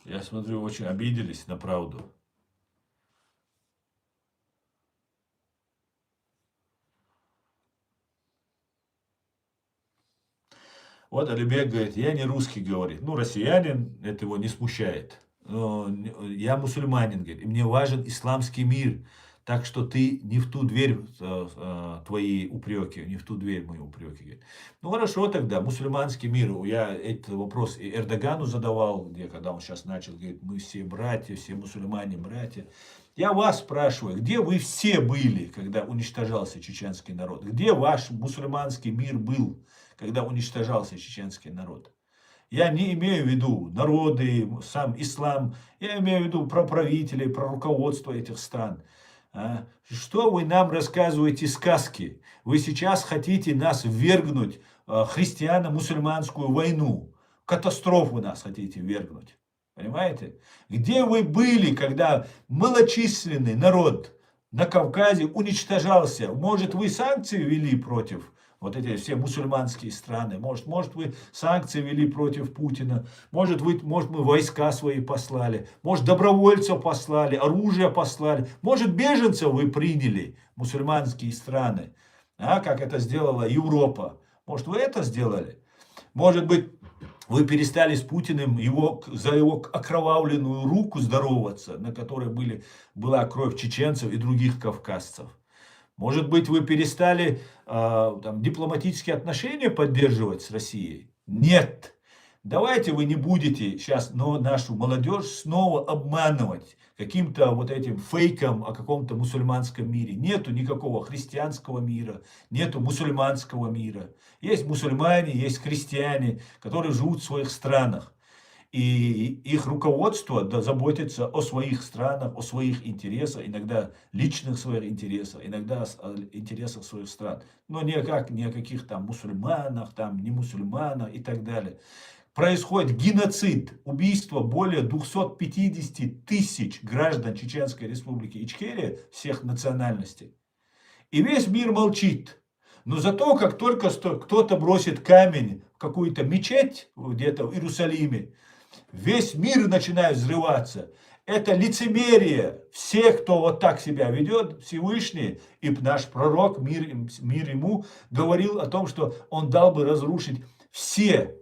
Я смотрю, очень обиделись на правду. Вот Алибек говорит: я не русский, говорит. Ну, россиянин, это его не смущает. Но я мусульманин, говорит, и мне важен исламский мир. Так что ты не в ту дверь, твои упреки, не в ту дверь мои упреки. Говорит. Ну, хорошо тогда, мусульманский мир. Я этот вопрос и Эрдогану задавал, когда он сейчас начал, говорит: мы все братья, все мусульмане братья. Я вас спрашиваю, где вы все были, когда уничтожался чеченский народ? Где ваш мусульманский мир был, когда уничтожался чеченский народ? Я не имею в виду народы, сам ислам. Я имею в виду про правителей, про руководство этих стран. Что вы нам рассказываете сказки? Вы сейчас хотите нас ввергнуть в христиано-мусульманскую войну. Катастрофу нас хотите ввергнуть. Понимаете? Где вы были, когда малочисленный народ на Кавказе уничтожался. Может, вы санкции ввели против вот эти все мусульманские страны? Может вы санкции ввели против Путина? Может, мы войска свои послали? Может, добровольцев послали, оружие послали? Может, беженцев вы приняли, мусульманские страны? Как это сделала Европа? Может, вы это сделали? Может быть, вы перестали с Путиным за его окровавленную руку здороваться, на которой была кровь чеченцев и других кавказцев? Может быть, вы перестали дипломатические отношения поддерживать с Россией? Нет. Давайте вы не будете сейчас нашу молодежь снова обманывать каким-то вот этим фейком о каком-то мусульманском мире. Нету никакого христианского мира, нету мусульманского мира. Есть мусульмане, есть христиане, которые живут в своих странах. И их руководство заботится о своих странах, о своих интересах, иногда личных своих интересах, иногда интересах своих стран. Но ни о каких там мусульманах, не мусульманах и так далее. Происходит геноцид, убийство более 250 тысяч граждан Чеченской Республики Ичкерия всех национальностей. И весь мир молчит. Но зато, как только кто-то бросит камень в какую-то мечеть где-то в Иерусалиме, весь мир начинает взрываться. Это лицемерие всех, кто вот так себя ведет, Всевышний, и наш пророк, мир ему, говорил о том, что он дал бы разрушить все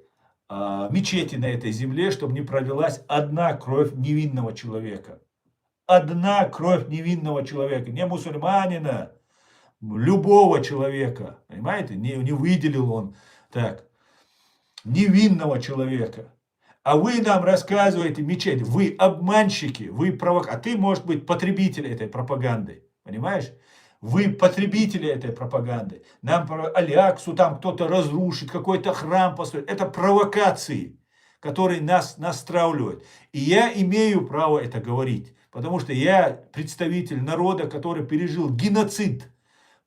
мечети на этой земле, чтобы не пролилась одна кровь невинного человека. Одна кровь невинного человека, не мусульманина, любого человека, понимаете, не выделил он так, невинного человека. А вы нам рассказываете мечеть, вы обманщики, вы провокаторы, а ты, может быть, потребитель этой пропаганды, понимаешь? Вы потребители этой пропаганды. Нам про Аляксу там кто-то разрушит, какой-то храм построит. Это провокации, которые нас настраивают. И я имею право это говорить, потому что я представитель народа, который пережил геноцид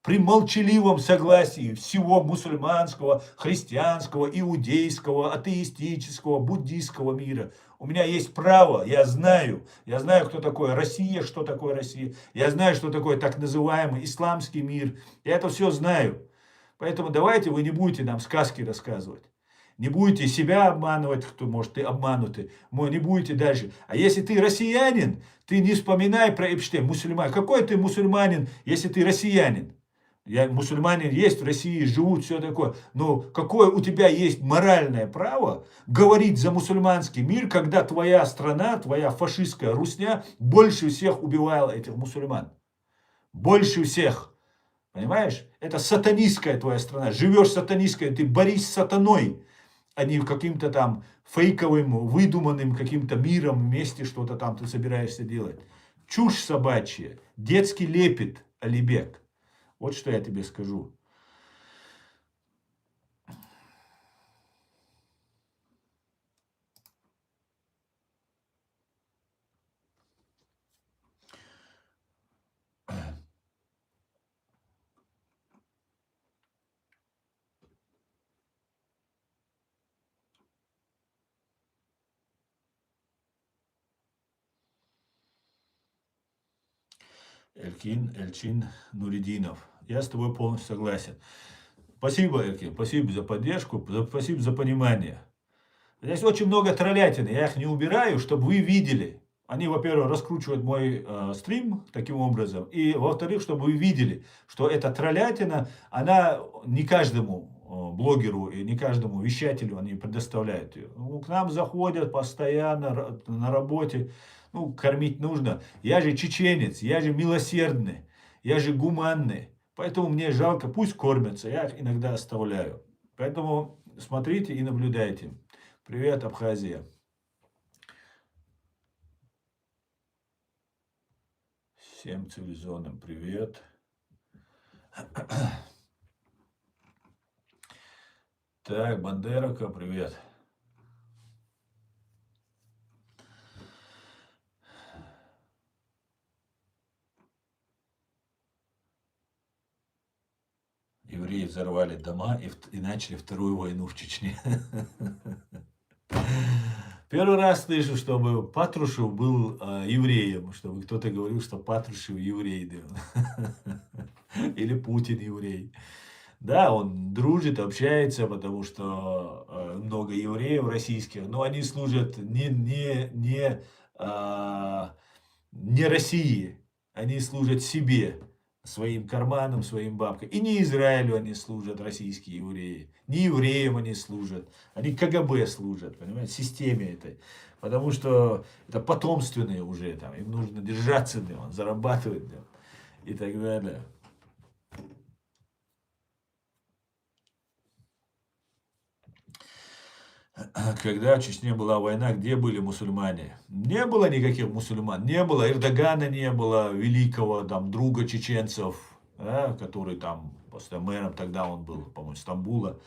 при молчаливом согласии всего мусульманского, христианского, иудейского, атеистического, буддийского мира. У меня есть право, я знаю, кто такое Россия, что такое Россия. Я знаю, что такое так называемый исламский мир. Я это все знаю. Поэтому давайте вы не будете нам сказки рассказывать. Не будете себя обманывать, кто может, ты обманутый. Не будете дальше. А если ты россиянин, ты не вспоминай про Эпштейн, мусульман. Какой ты мусульманин, если ты россиянин? Мусульмане есть в России, живут, все такое. Но какое у тебя есть моральное право говорить за мусульманский мир, когда твоя страна, твоя фашистская русня больше всех убивала этих мусульман? Больше всех. Понимаешь? Это сатанистская твоя страна. Живешь сатанистской, ты борись с сатаной, а не каким-то там фейковым, выдуманным каким-то миром вместе что-то там ты собираешься делать. Чушь собачья. Детский лепет, Алибек. Вот что я тебе скажу. Эльчин Нуридинов. Я с тобой полностью согласен. Спасибо, Элькин, спасибо за поддержку, спасибо за понимание. Здесь очень много троллятины, я их не убираю, чтобы вы видели. Они, во-первых, раскручивают мой стрим таким образом, и, во-вторых, чтобы вы видели, что эта троллятина, она не каждому блогеру и не каждому вещателю они предоставляют ее. К нам заходят постоянно на работе, кормить нужно. Я же чеченец, я же милосердный, я же гуманный. Поэтому мне жалко, пусть кормятся, я их иногда оставляю. Поэтому смотрите и наблюдайте. Привет, Абхазия. Всем цивилизованным привет. Так, Бандеровка, привет. Евреи взорвали дома и начали вторую войну в Чечне. Первый раз слышу, чтобы Патрушев был евреем, чтобы кто-то говорил, что Патрушев еврей, да. Или Путин еврей. Да, он дружит, общается, потому что много евреев российских, но они служат а, не России, они служат себе, своим карманам, своим бабкам. И не Израилю они служат, российские евреи, не евреям они служат, они КГБ служат, понимаете, системе этой. Потому что это потомственные уже, там, им нужно держаться, да, зарабатывать, да, и так далее. Когда в Чечне была война, где были мусульмане? Не было никаких мусульман, не было Эрдогана, не было великого там друга чеченцев, да, который там после мэром тогда он был, по-моему, Стамбула.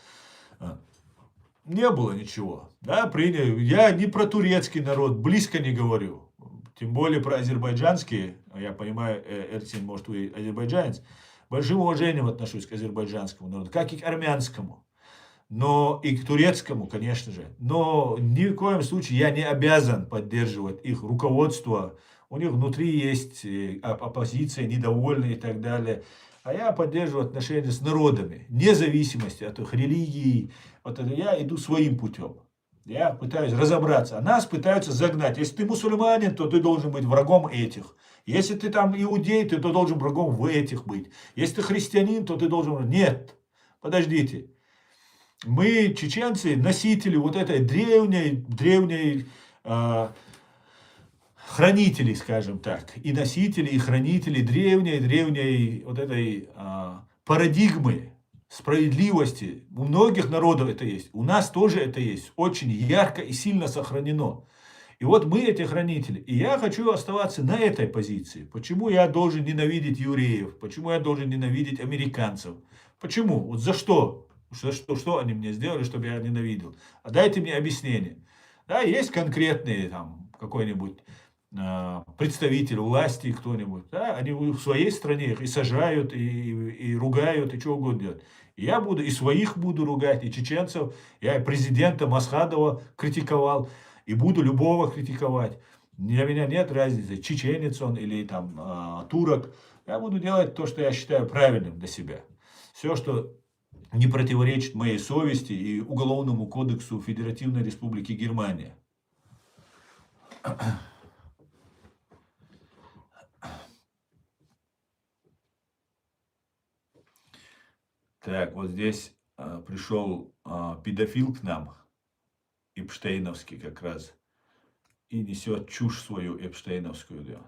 Не было ничего. Да, приняли. Я не про турецкий народ, близко не говорю. Тем более про азербайджанский. Я понимаю, Эртин, может, вы азербайджанец. Большим уважением отношусь к азербайджанскому народу, как и к армянскому. Но и к турецкому, конечно же. Но ни в коем случае я не обязан поддерживать их руководство. У них внутри есть оппозиция, недовольные и так далее. А я поддерживаю отношения с народами, вне зависимости от их религии. Вот это я иду своим путем. Я пытаюсь разобраться. А нас пытаются загнать. Если ты мусульманин, то ты должен быть врагом этих. Если ты там иудей, ты то должен врагом в этих быть. Если ты христианин, то ты должен... Нет, подождите. Мы, чеченцы, носители вот этой древней хранители, скажем так, и носители, и хранители древней вот этой парадигмы справедливости. У многих народов это есть, у нас тоже это есть, очень ярко и сильно сохранено. И вот мы эти хранители. И я хочу оставаться на этой позиции. Почему я должен ненавидеть евреев? Почему я должен ненавидеть американцев? Почему? Вот за что? Что они мне сделали, чтобы я ненавидел? А дайте мне объяснение. Да, есть конкретные там какой-нибудь представитель власти, кто-нибудь. Да, они в своей стране их и сажают, и ругают, и что угодно делают. И я буду, и своих буду ругать, и чеченцев. Я и президента Масхадова критиковал, и буду любого критиковать. Для меня нет разницы, чеченец он или там турок. Я буду делать то, что я считаю правильным для себя. Все, что не противоречит моей совести и Уголовному кодексу Федеративной Республики Германия. Так, вот здесь пришел педофил к нам, Эпштейновский как раз, и несет чушь свою эпштейновскую. Да.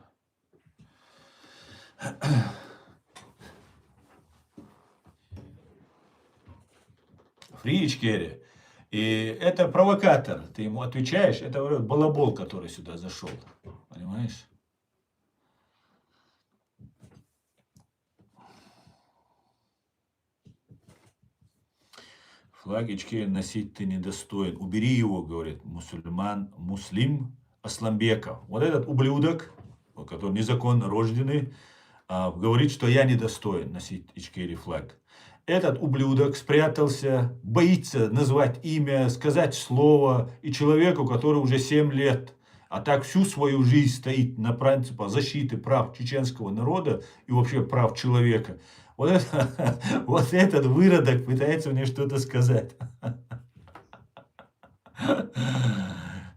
Фричкере. И это провокатор. Ты ему отвечаешь, это балабол, который сюда зашел. Понимаешь? Флаг Ичкерии носить ты недостоин. Убери его, говорит Муслим Асламбеков. Вот этот ублюдок, который незаконно рожденный, говорит, что я недостоин носить Ичкерии флаг. Этот ублюдок спрятался, боится назвать имя, сказать слово. И человеку, который уже 7 лет, а так всю свою жизнь стоит на принципах защиты прав чеченского народа и вообще прав человека. Вот этот выродок пытается мне что-то сказать.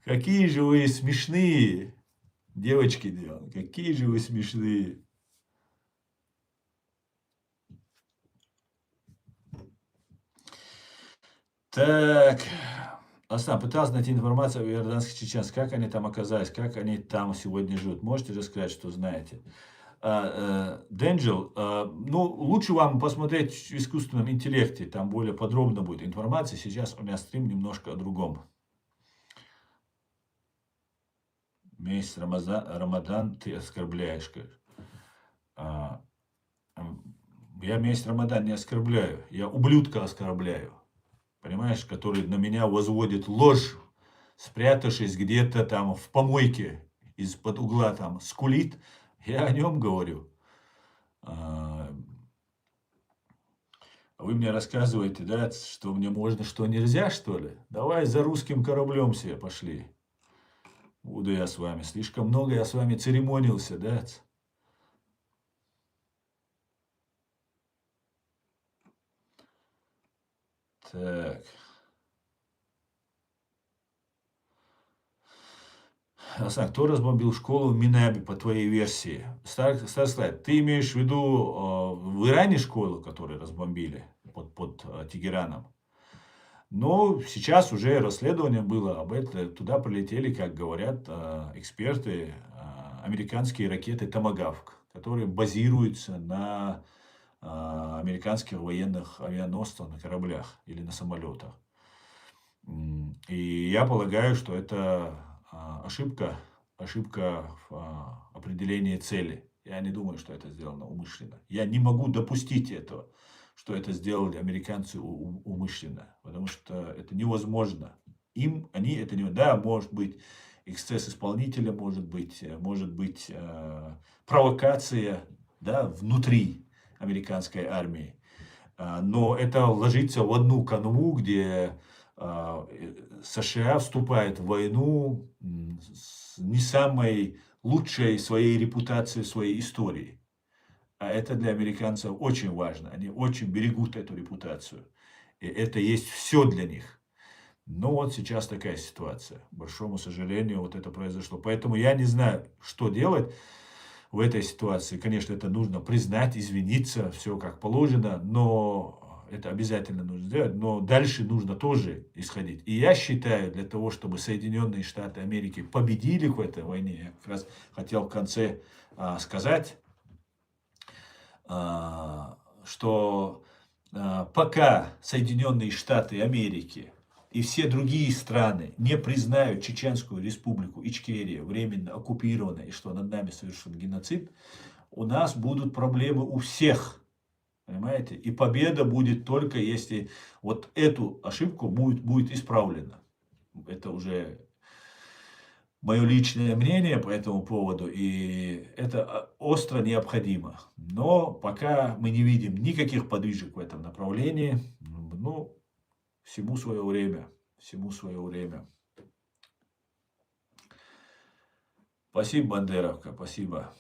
Какие же вы смешные, девочки, какие же вы смешные. Так, Аслан, пытался найти информацию о иорданских чеченцах. Как они там оказались, как они там сегодня живут? Можете рассказать, что знаете? Денджел, ну, лучше вам посмотреть в искусственном интеллекте, там более подробно будет информация. Сейчас у меня стрим немножко о другом. Месяц Рамадан ты оскорбляешь. Я месяц Рамадан не оскорбляю, я ублюдка оскорбляю. Понимаешь, который на меня возводит ложь, спрятавшись где-то там в помойке, из-под угла там скулит, я о нем говорю. Вы мне рассказываете, да, что мне можно, что нельзя, что ли? Давай за русским кораблем себе пошли. буду я с вами. Слишком много я с вами церемонился, да? Так. Асан, кто разбомбил школу в Минабе, по твоей версии? Старслайд, ты имеешь в виду в Иране школу, которую разбомбили под Тегераном? Но сейчас уже расследование было об этом. Туда прилетели, как говорят эксперты, американские ракеты «Томагавк», которые базируются на американских военных авианосцах, на кораблях или на самолетах. И я полагаю, что это ошибка в определении цели. Я не думаю, что это сделано умышленно. Я не могу допустить этого, что это сделали американцы умышленно, потому что это невозможно. Они это не... Да, может быть, эксцесс исполнителя, может быть провокация, да, внутри американской армии. Но это ложится в одну канву, где США вступает в войну с не самой лучшей своей репутацией, своей истории. А это для американцев очень важно. Они очень берегут эту репутацию. И это есть все для них. Но вот сейчас такая ситуация. К большому сожалению, вот это произошло. Поэтому я не знаю, что делать в этой ситуации. Конечно, это нужно признать, извиниться, все как положено, но это обязательно нужно сделать, но дальше нужно тоже исходить. И я считаю, для того, чтобы Соединенные Штаты Америки победили в этой войне, я как раз хотел в конце сказать, что пока Соединенные Штаты Америки и все другие страны не признают Чеченскую республику Ичкерия временно оккупированной, и что над нами совершен геноцид, у нас будут проблемы у всех. Понимаете? И победа будет только если вот эту ошибку будет исправлена. Это уже мое личное мнение по этому поводу, и это остро необходимо. Но пока мы не видим никаких подвижек в этом направлении, ну, всему свое время. Всему свое время. Спасибо, Бандеровка, спасибо.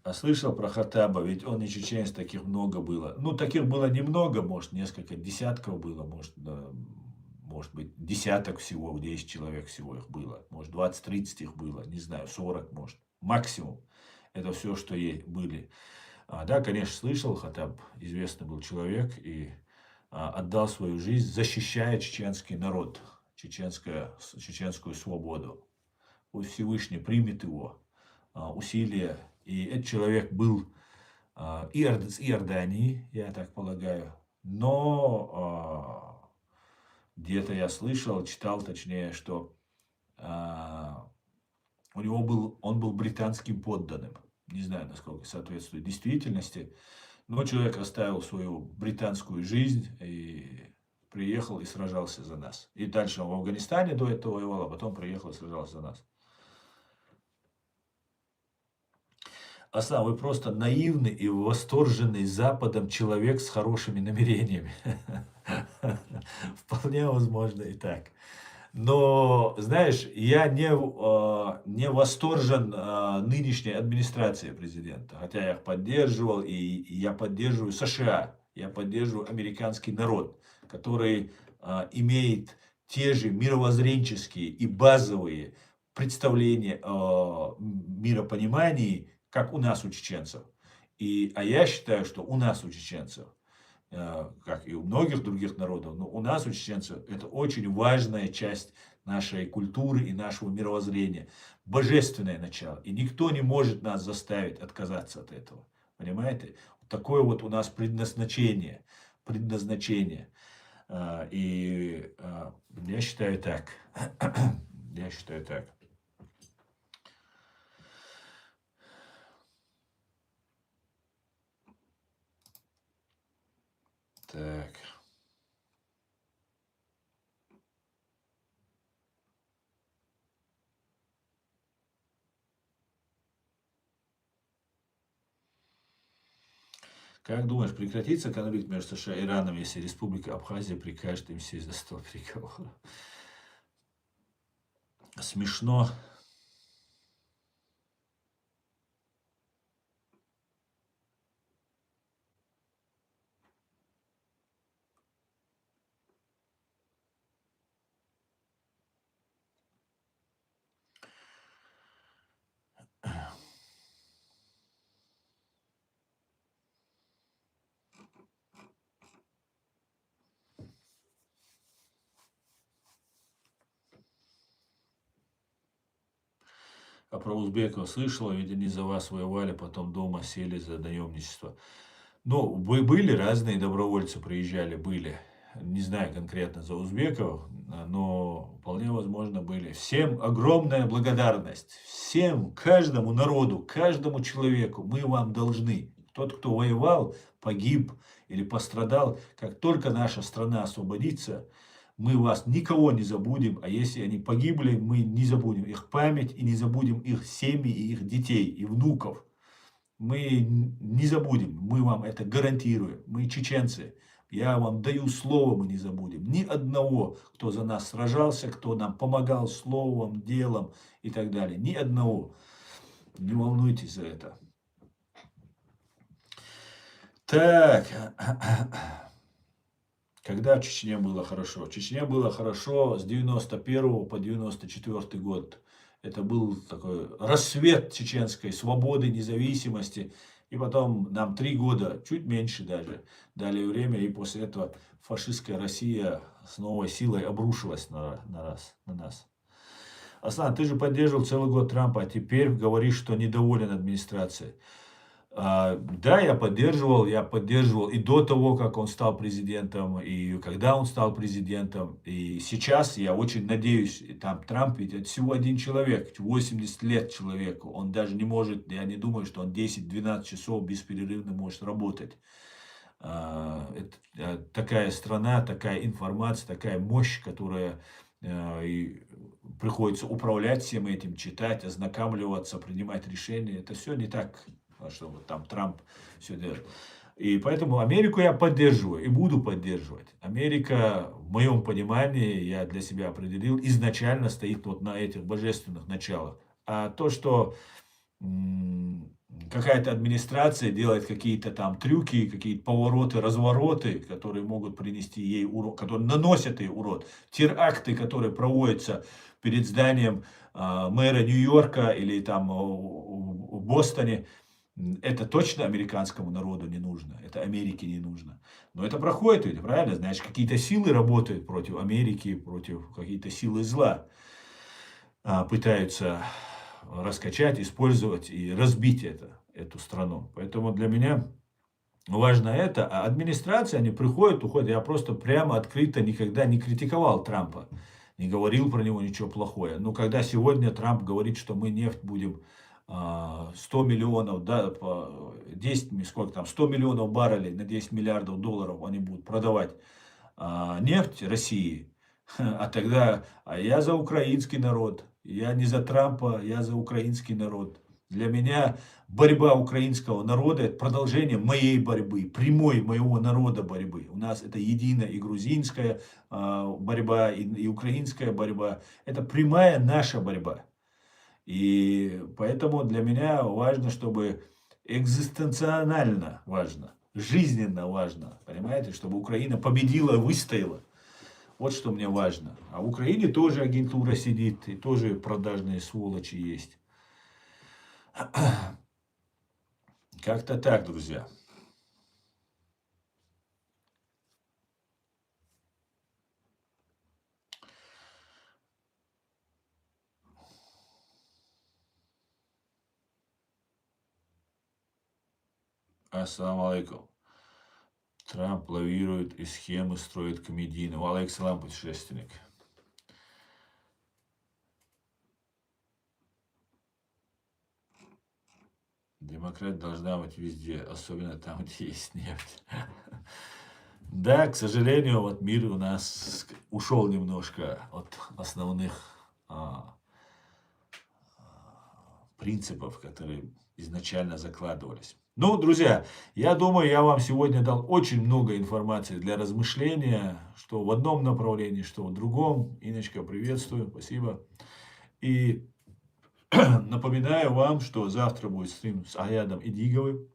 А слышал про Хаттаба, ведь он не чеченец, таких много было. Ну, таких было немного, может, несколько десятков было, может быть, десяток всего, 10 человек всего их было. Может, 20-30 их было, не знаю, 40, может, максимум. Это все, что были. Да, конечно, слышал, Хаттаб известный был человек и отдал свою жизнь, защищая чеченский народ, чеченскую свободу. Пусть Всевышний примет его усилия. И этот человек был из Иордании, я так полагаю. Но где-то я слышал, читал точнее, что он был британским подданным. Не знаю, насколько соответствует действительности. Но человек оставил свою британскую жизнь и приехал и сражался за нас. И дальше он в Афганистане до этого воевал, а потом приехал и сражался за нас. Асан, вы просто наивный и восторженный Западом человек с хорошими намерениями. Вполне возможно и так. Но, знаешь, я не восторжен нынешней администрацией президента. Хотя я их поддерживал, и я поддерживаю США. Я поддерживаю американский народ, который имеет те же мировоззренческие и базовые представления о миропонимании, как у нас у чеченцев. А я считаю, что у нас у чеченцев, как и у многих других народов, но у нас у чеченцев это очень важная часть нашей культуры и нашего мировоззрения. Божественное начало. И никто не может нас заставить отказаться от этого. Понимаете? Такое вот у нас предназначение. Предназначение. И я считаю так. Я считаю так. Так. Как думаешь, прекратится конфликт между США и Ираном, если Республика Абхазия прикажет им сесть за стол переговоров? Смешно. А про узбеков слышала, ведь они за вас воевали, потом дома сели за наемничество. Ну, были разные добровольцы, приезжали, были. Не знаю конкретно за узбеков, но вполне возможно были. Всем огромная благодарность. Всем, каждому народу, каждому человеку мы вам должны. Тот, кто воевал, погиб или пострадал, как только наша страна освободится, мы вас никого не забудем, а если они погибли, мы не забудем их память и не забудем их семьи и их детей и внуков. Мы не забудем, мы вам это гарантируем. Мы чеченцы. Я вам даю слово, мы не забудем. Ни одного, кто за нас сражался, кто нам помогал словом, делом и так далее. Ни одного. Не волнуйтесь за это. Так. Когда в Чечне было хорошо? В Чечне было хорошо с 91 по 94 год. Это был такой рассвет чеченской свободы, независимости. И потом нам 3 года, чуть меньше даже, дали время. И после этого фашистская Россия с новой силой обрушилась на нас. Аслан, ты же поддерживал целый год Трампа, а теперь говоришь, что недоволен администрацией. Да, я поддерживал и до того, как он стал президентом, и когда он стал президентом, и сейчас я очень надеюсь, там Трамп ведь это всего один человек, 80 лет человеку, он даже не может, я не думаю, что он 10-12 часов бесперерывно может работать. Это такая страна, такая информация, такая мощь, которая и приходится управлять всем этим, читать, ознакомливаться, принимать решения, это все не так, что вот там Трамп все делает. И поэтому Америку я поддерживаю и буду поддерживать. Америка, в моем понимании, я для себя определил, изначально стоит вот на этих божественных началах. А то, что какая-то администрация делает какие-то там трюки, какие-то повороты, развороты, которые могут принести ей урон, которые наносят ей урон. Теракты, которые проводятся перед зданием мэра Нью-Йорка или там в Бостоне, это точно американскому народу не нужно, это Америке не нужно. Но это проходит ведь, правильно? Значит, какие-то силы работают против Америки, против какие-то силы зла. Пытаются раскачать, использовать и разбить эту страну. Поэтому для меня важно это. А администрация, они приходят, уходят. Я просто прямо открыто никогда не критиковал Трампа. Не говорил про него ничего плохое. Но когда сегодня Трамп говорит, что мы нефть будем 100 миллионов, да, 10, сколько там, 100 миллионов баррелей на 10 миллиардов долларов они будут продавать нефть России, а тогда я за украинский народ, я не за Трампа, я за украинский народ. Для меня борьба украинского народа – это продолжение моей борьбы, прямой моего народа борьбы. У нас это единая и грузинская борьба, и украинская борьба. Это прямая наша борьба. И поэтому для меня важно, чтобы экзистенционально важно, жизненно важно, понимаете, чтобы Украина победила, выстояла. Вот что мне важно. А в Украине тоже агентура сидит, и тоже продажные сволочи есть. Как-то так, друзья. Ассаламу алейкум. Трамп лавирует и схемы строит комедийно. Алейкум, путешественник. Демократия должна быть везде, особенно там, где есть нефть. Да, к сожалению, вот мир у нас ушел немножко от основных принципов, которые изначально закладывались. Ну, друзья, я думаю, я вам сегодня дал очень много информации для размышления, что в одном направлении, что в другом. Инночка, приветствую, спасибо. И напоминаю вам, что завтра будет стрим с Аядом Идиговым.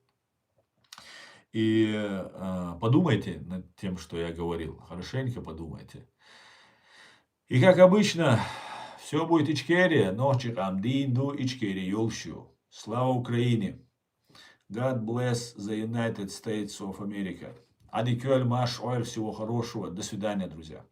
И подумайте над тем, что я говорил. Хорошенько подумайте. И как обычно, все будет Ичкерия, но чекамдинду Ичкерия Юлщу. Слава Украине! God bless the United States of America. Адикёль Маш Ойл, всего хорошего. До свидания, друзья.